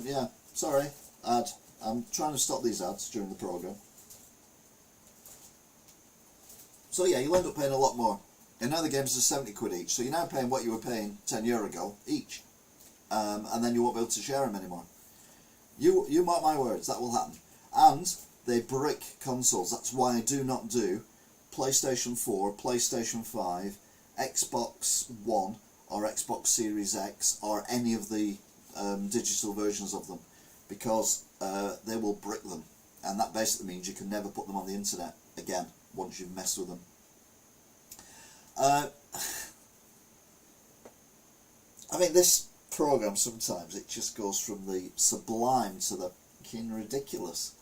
Yeah, sorry, ad. I'm trying to stop these ads during the programme. So yeah, you'll end up paying a lot more. And now the games are 70 quid each, so you're now paying what you were paying 10 years ago each. And then you won't be able to share them anymore. You mark my words, that will happen. And they brick consoles. That's why I do not do PlayStation 4, PlayStation 5, Xbox One, or Xbox Series X, or any of the digital versions of them, because they will brick them, and that basically means you can never put them on the internet again once you've messed with them. I mean, this programme sometimes it just goes from the sublime to the fucking ridiculous.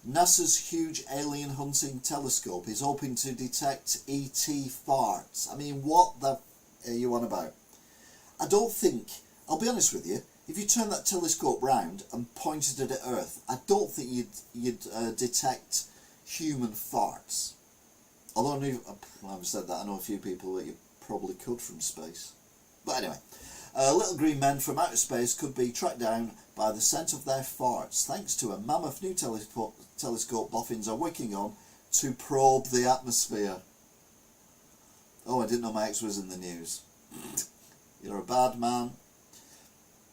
NASA's huge alien hunting telescope is hoping to detect ET farts. I mean, what the are you on about? I don't think, I'll be honest with you, if you turn that telescope round and pointed it at Earth, I don't think you'd detect human farts. Although I haven't said that, I know a few people that you probably could from space. But anyway, little green men from outer space could be tracked down by the scent of their farts, thanks to a mammoth new telescope boffins are working on to probe the atmosphere. Oh, I didn't know my ex was in the news. You're a bad man.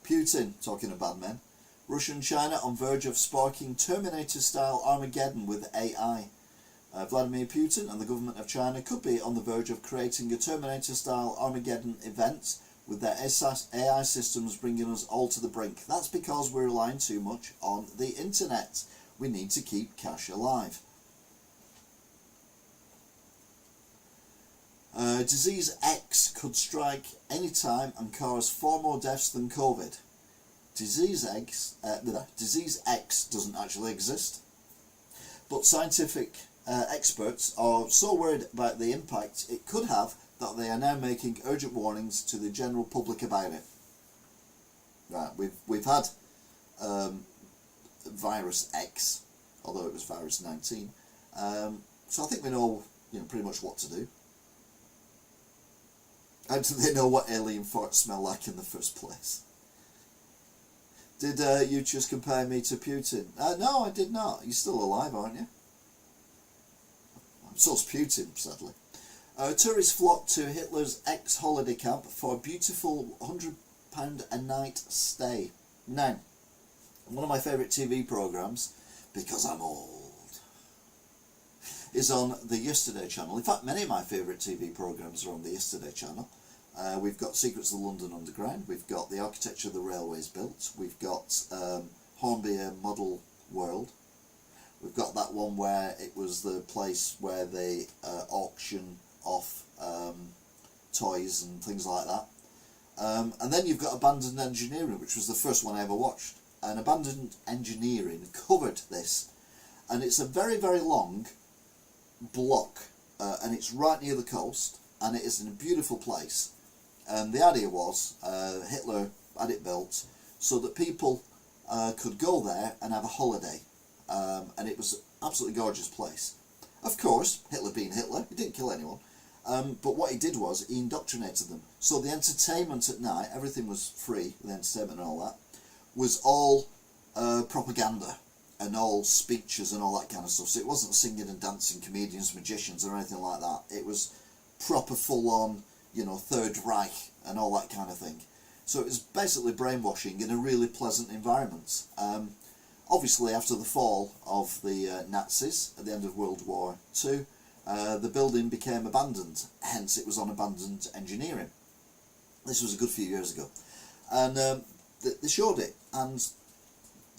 Putin, talking of bad men. Russia and China on verge of sparking Terminator-style Armageddon with AI. Vladimir Putin and the government of China could be on the verge of creating a Terminator-style Armageddon event, with their AI systems bringing us all to the brink. That's because we're relying too much on the internet. We need to keep cash alive. Disease X could strike any time and cause far more deaths than COVID. Disease X doesn't actually exist, but scientific experts are so worried about the impact it could have that they are now making urgent warnings to the general public about it. Right, we've had virus X, although it was virus 19. So I think we know, pretty much what to do. How do they know what alien farts smell like in the first place? Did you just compare me to Putin? No, I did not. You're still alive, aren't you? So's Putin, sadly. Tourists flock to Hitler's ex-holiday camp for a beautiful £100 a night stay. Now, one of my favourite TV programmes, because I'm old, is on the Yesterday channel. In fact, many of my favourite TV programmes are on the Yesterday channel. We've got Secrets of the London Underground, we've got The Architecture of the Railways Built, we've got Hornby Model World, we've got that one where it was the place where they auction off toys and things like that. And then you've got Abandoned Engineering, which was the first one I ever watched. And Abandoned Engineering covered this, and it's a very, very long block, and it's right near the coast, and it is in a beautiful place. And the idea was Hitler had it built so that people could go there and have a holiday, and it was an absolutely gorgeous place. Of course, Hitler being Hitler, he didn't kill anyone, but what he did was he indoctrinated them. So the entertainment at night, everything was free, the entertainment and all that, was all propaganda and all speeches and all that kind of stuff. So it wasn't singing and dancing comedians, magicians or anything like that. It was proper full-on, you know, Third Reich and all that kind of thing. So it was basically brainwashing in a really pleasant environment. Obviously, after the fall of the Nazis at the end of World War II, the building became abandoned. Hence, it was on Abandoned Engineering. This was a good few years ago. And they showed it, and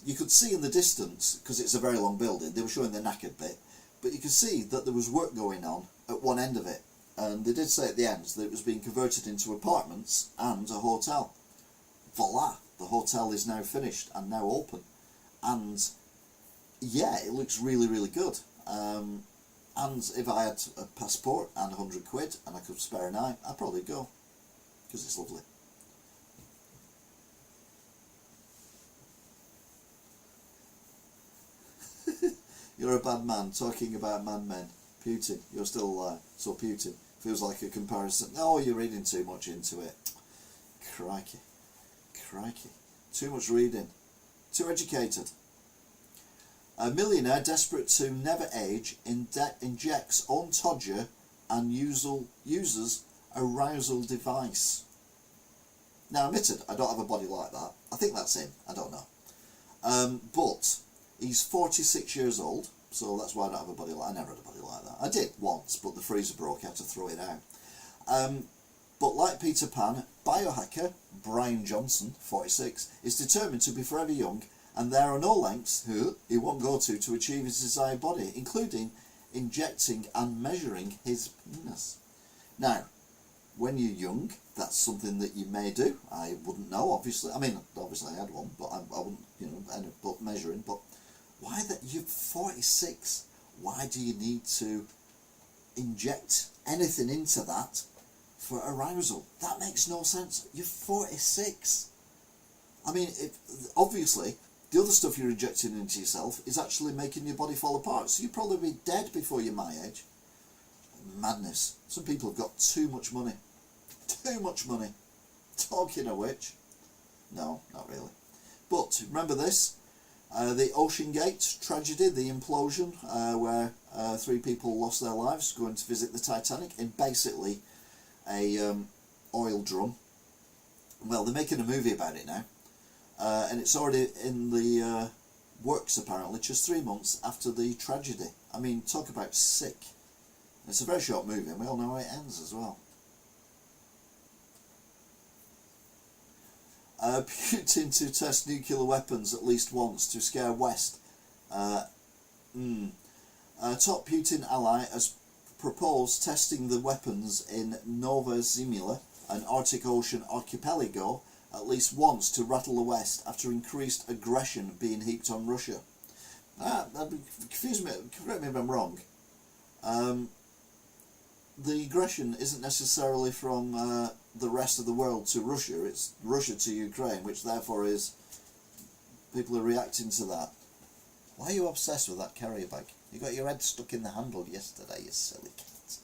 you could see in the distance, because it's a very long building, they were showing the knackered bit, but you could see that there was work going on at one end of it. And they did say at the end that it was being converted into apartments and a hotel. Voila! The hotel is now finished and now open. And yeah, it looks really, really good. And if I had a passport and £100 and I could spare a night, I'd probably go, because it's lovely. You're a bad man talking about madmen. Putin, you're still alive. So Putin feels like a comparison. Oh, you're reading too much into it. Crikey. Crikey. Too much reading. Too educated. A millionaire desperate to never age injects own todger and uses arousal device. Now, admitted, I don't have a body like that. I think that's him. I don't know. But he's 46 years old, so that's why I don't have a body like that. I never had a body like that. I did once, but the freezer broke. I had to throw it out. But like Peter Pan, biohacker Brian Johnson, 46, is determined to be forever young, and there are no lengths he won't go to achieve his desired body, including injecting and measuring his penis. Now, when you're young, that's something that you may do. I wouldn't know, obviously. I mean, obviously I had one, but I wouldn't, you know, but measuring. But why that you're 46? Why do you need to inject anything into that for arousal? That makes no sense. You're 46. I mean, obviously, the other stuff you're injecting into yourself is actually making your body fall apart. So you'd probably be dead before you're my age. Madness. Some people have got too much money. Too much money. Talking of which, no, not really. But remember this, the Ocean Gate tragedy, the implosion, where 3 people lost their lives going to visit the Titanic in basically a oil drum. Well, they're making a movie about it now, and it's already in the works apparently, just 3 months after the tragedy. I mean, talk about sick. It's a very short movie, and we all know how it ends as well. Putin to test nuclear weapons at least once to scare West. Top Putin ally has proposed testing the weapons in Nova Zemlya, an Arctic Ocean archipelago, at least once to rattle the West after increased aggression being heaped on Russia. Confuse me, correct me if I'm wrong. The aggression isn't necessarily from the rest of the world to Russia, it's Russia to Ukraine, which therefore is, people are reacting to that. Why are you obsessed with that carrier bag? You got your head stuck in the handle yesterday, you silly cat.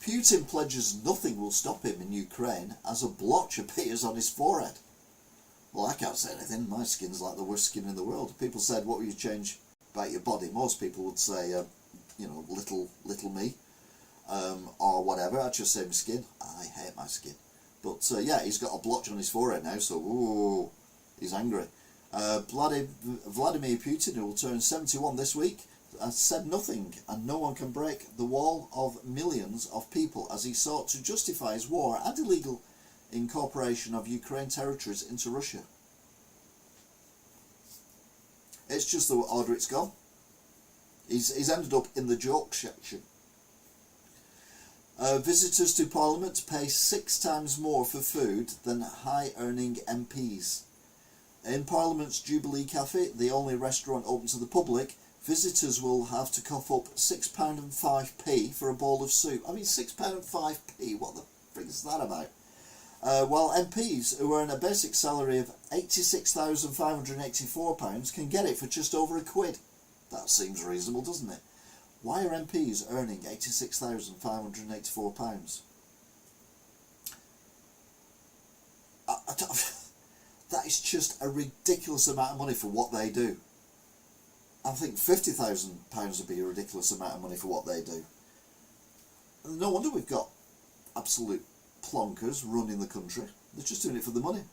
Putin pledges nothing will stop him in Ukraine as a blotch appears on his forehead. Well, I can't say anything, my skin's like the worst skin in the world. People said, what would you change about your body? Most people would say, you know, little me. Or whatever. I'd just say my skin. I hate my skin. But yeah, he's got a blotch on his forehead now, so ooh, he's angry. Vladimir Putin, who will turn 71 this week, said nothing, and no one can break the wall of millions of people as he sought to justify his war and illegal incorporation of Ukraine territories into Russia. It's just the order it's gone. He's ended up in the joke section. Visitors to Parliament pay 6 times more for food than high-earning MPs. In Parliament's Jubilee Cafe, the only restaurant open to the public, visitors will have to cough up £6.05 for a bowl of soup. I mean, £6.05, what the frick is that about? While MPs who earn a basic salary of £86,584 can get it for just over £1. That seems reasonable, doesn't it? Why are MPs earning £86,584? That is just a ridiculous amount of money for what they do. I think £50,000 would be a ridiculous amount of money for what they do. No wonder we've got absolute plonkers running the country. They're just doing it for the money.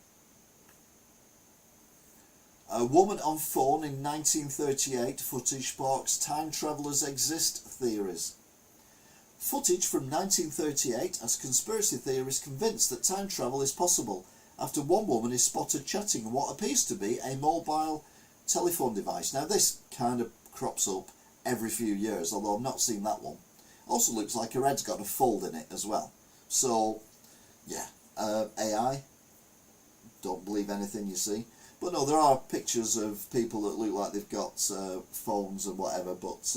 A woman on phone in 1938 footage sparks time travellers exist theories. Footage from 1938 has conspiracy theorists convinced that time travel is possible after one woman is spotted chatting on what appears to be a mobile telephone device. Now this kind of crops up every few years, although I've not seen that one. Also looks like her head's got a fold in it as well. So, yeah, AI, don't believe anything you see. But no, there are pictures of people that look like they've got phones and whatever, but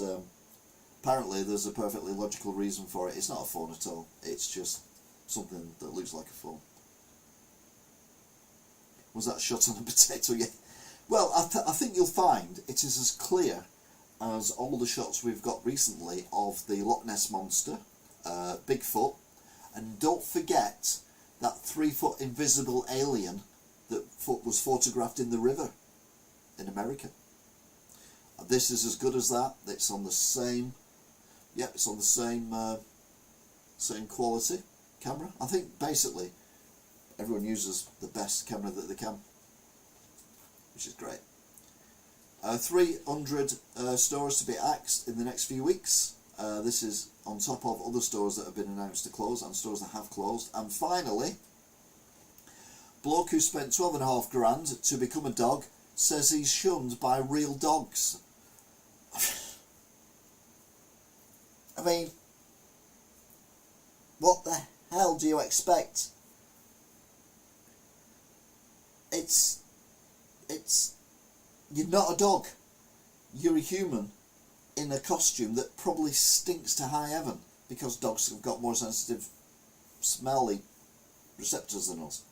apparently there's a perfectly logical reason for it. It's not a phone at all. It's just something that looks like a phone. Was that shot on a potato? Yeah. Well, I think you'll find it is as clear as all the shots we've got recently of the Loch Ness Monster, Bigfoot, and don't forget that 3-foot invisible alien that was photographed in the river in America. This is as good as that. It's on the same, yep, it's on the same quality camera. I think basically everyone uses the best camera that they can, which is great. 300 stores to be axed in the next few weeks. This is on top of other stores that have been announced to close and stores that have closed. And finally, bloke who spent 12.5 grand to become a dog says he's shunned by real dogs. I mean, what the hell do you expect? You're not a dog. You're a human in a costume that probably stinks to high heaven because dogs have got more sensitive, smelly receptors than us.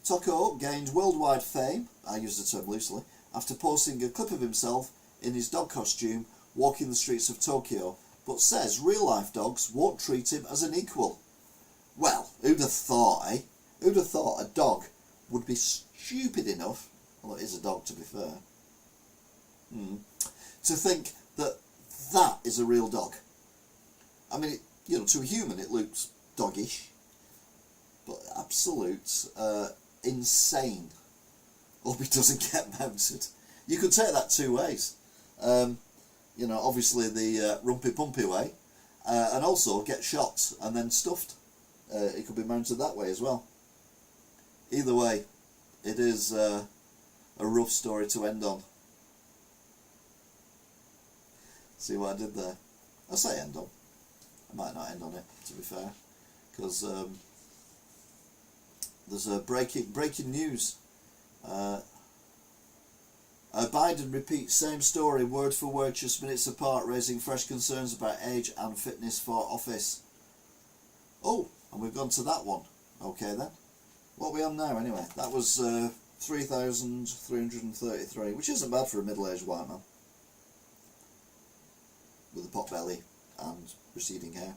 Toko gained worldwide fame, I use the term loosely, after posting a clip of himself in his dog costume walking the streets of Tokyo, but says real-life dogs won't treat him as an equal. Well, who'd have thought, eh? Who'd have thought a dog would be stupid enough, well, it is a dog to be fair, to think that that is a real dog. I mean, to a human it looks doggish, but absolute insane. Hope it doesn't get mounted. You could take that two ways. Obviously the rumpy pumpy way, and also get shot and then stuffed. It could be mounted that way as well. Either way, it is a rough story to end on. See what I did there? I say end on. I might not end on it, to be fair, because there's a breaking news. Biden repeats same story word for word just minutes apart, raising fresh concerns about age and fitness for office. Oh, and we've gone to that one. Okay then. What are we on now anyway? That was 3,333, which isn't bad for a middle-aged white man with a pot belly and receding hair.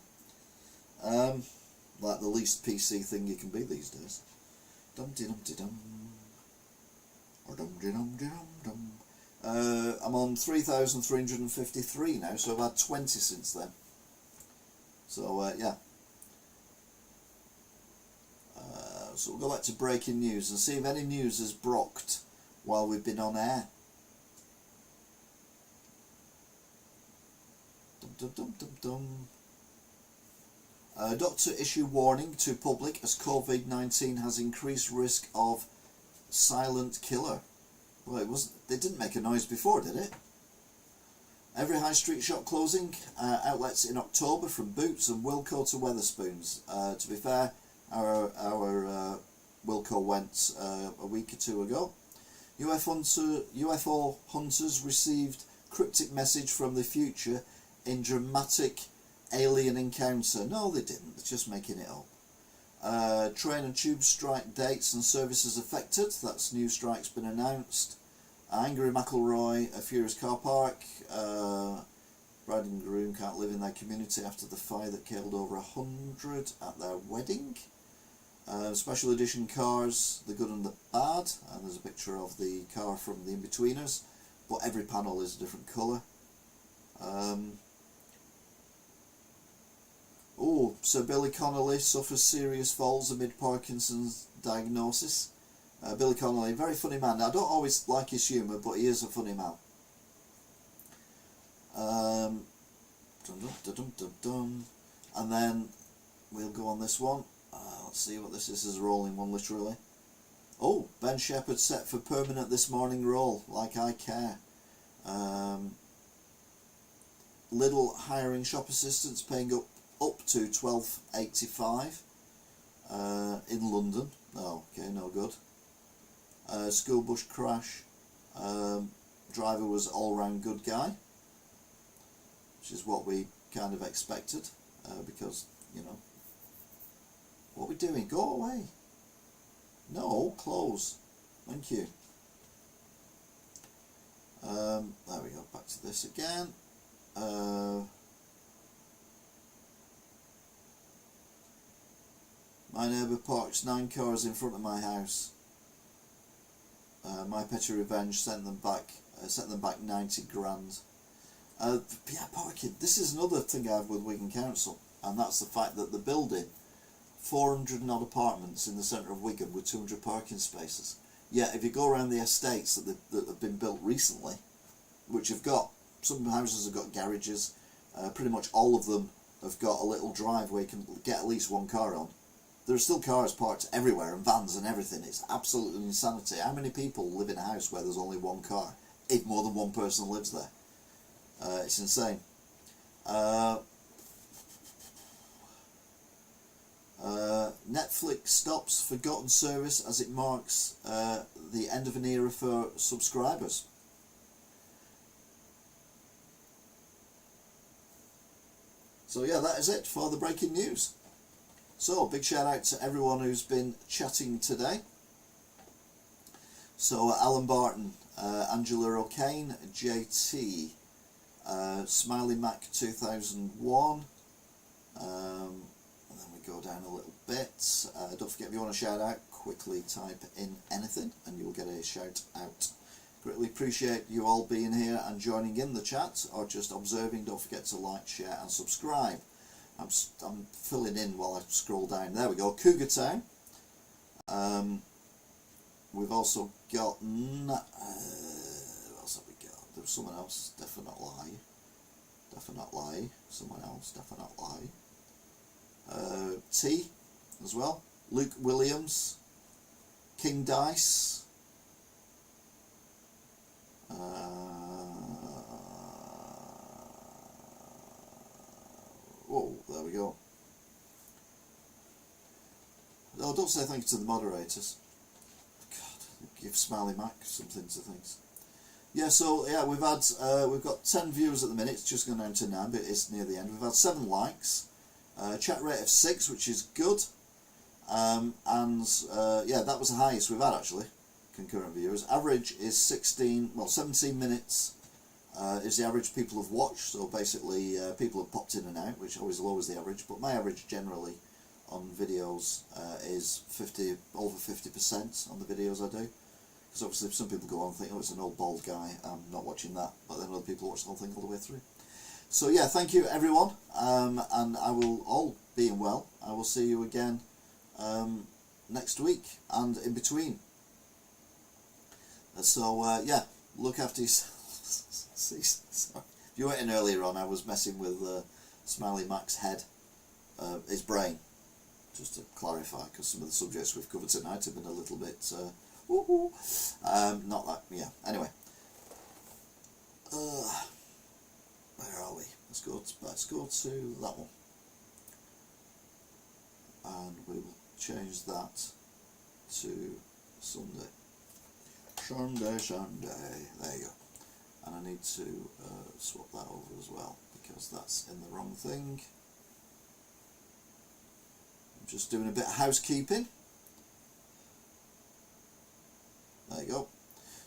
Like the least PC thing you can be these days. Dum-de-dum-de-dum. Or dum-de-dum-de-dum-dum. I'm on 3,353 now, so I've had 20 since then. So, yeah. So we'll go back to breaking news and see if any news has brocked while we've been on air. Doctor issue warning to public as COVID-19 has increased risk of silent killer. Well, they didn't make a noise before, did it? Every high street shop closing, outlets in October from Boots and Wilko to Wetherspoons. To be fair, our Wilko went a week or two ago. UFO hunters received cryptic message from the future in dramatic alien encounter. No, they didn't. They're just making it up. Train and tube strike dates and services affected. That's new strike's been announced. Angry McElroy, a furious car park. Bride and groom can't live in their community after the fire that killed over 100 at their wedding. Special edition cars, the good and the bad, and there's a picture of the car from the In-Betweeners, but every panel is a different colour. Sir Billy Connolly suffers serious falls amid Parkinson's diagnosis. Billy Connolly, very funny man. Now, I don't always like his humour, but he is a funny man. And then we'll go on this one. Let's see what this is. This is a rolling one, literally. Oh, Ben Shepherd set for permanent this morning role, like I care. Lidl hiring shop assistants, paying up to $12.85 in London. Oh, okay, no good. School bus crash. Driver was all-round good guy, which is what we kind of expected, because, you know, what are we doing? Go away. No, close. Thank you. There we go, back to this again. My neighbour parks 9 cars in front of my house. My petty revenge sent them back 90 grand. Yeah, parking. This is another thing I have with Wigan Council, and that's the fact that they're building 400 and odd apartments in the centre of Wigan with 200 parking spaces. Yet if you go around the estates that have been built recently, which have got, some houses have got garages, pretty much all of them have got a little drive where you can get at least one car on. There are still cars parked everywhere and vans and everything. It's absolutely insanity. How many people live in a house where there's only one car, if more than one person lives there? It's insane. Netflix stops forgotten service as it marks the end of an era for subscribers. So yeah, that is it for the breaking news. So big shout out to everyone who's been chatting today. So Alan Barton, Angela O'Kane, JT, Smiley Mac 2001, and then we go down a little bit. Don't forget, if you want to shout out, quickly type in anything and you'll get a shout out. Greatly appreciate you all being here and joining in the chat, or just observing. Don't forget to like, share and subscribe. I'm filling in while I scroll down. There we go, Cougar Town. We've also got, what else have we got? There's someone else, definite lie, someone else, definite lie. T as well, Luke Williams, King Dice, whoa, there we go. Oh, don't say thank you to the moderators. God, give Smiley Mac something to things. Yeah, so yeah, we've got 10 viewers at the minute. It's just gone down to 9, but it's near the end. We've had 7 likes, chat rate of 6, which is good, and yeah, that was the highest we've had actually. Concurrent viewers. Average is 17 minutes is the average people have watched. So basically, people have popped in and out, which always lowers the average. But my average generally on videos is over 50% on the videos I do. Because obviously some people go on and think, oh, it's an old bald guy, I'm not watching that. But then other people watch the whole thing all the way through. So yeah, thank you everyone, and I will, all being well, I will see you again next week and in between. So yeah, look after yourself. Sorry. If you went in earlier on, I was messing with Smiley Mac's head, his brain, just to clarify, because some of the subjects we've covered tonight have been a little bit, not that, yeah, anyway. Where are we? Let's go to that one. And we will change that to Sunday. Sunday. There you go. And I need to swap that over as well, because that's in the wrong thing. I'm just doing a bit of housekeeping. There you go.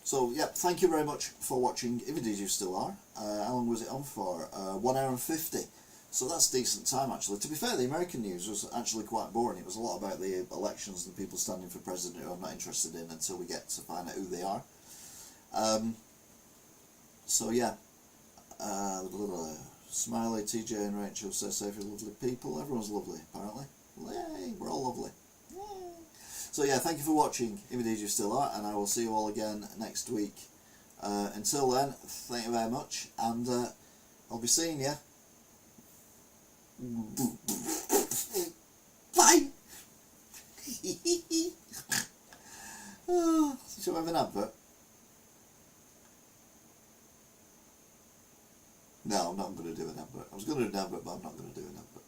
So, yeah, thank you very much for watching, if indeed you still are. How long was it on for? 1 hour and 50. So that's decent time, actually. To be fair, the American news was actually quite boring. It was a lot about the elections and the people standing for president who I'm not interested in until we get to find out who they are. So, yeah. Smiley, TJ and Rachel say safe, lovely people. Everyone's lovely, apparently. Yay, we're all lovely. Yay. So yeah, thank you for watching, if indeed you still are, and I will see you all again next week. Until then, thank you very much, and I'll be seeing you. Bye! Shall I have an advert? No, I'm not going to do an advert. I was going to do an advert, but I'm not going to do an advert.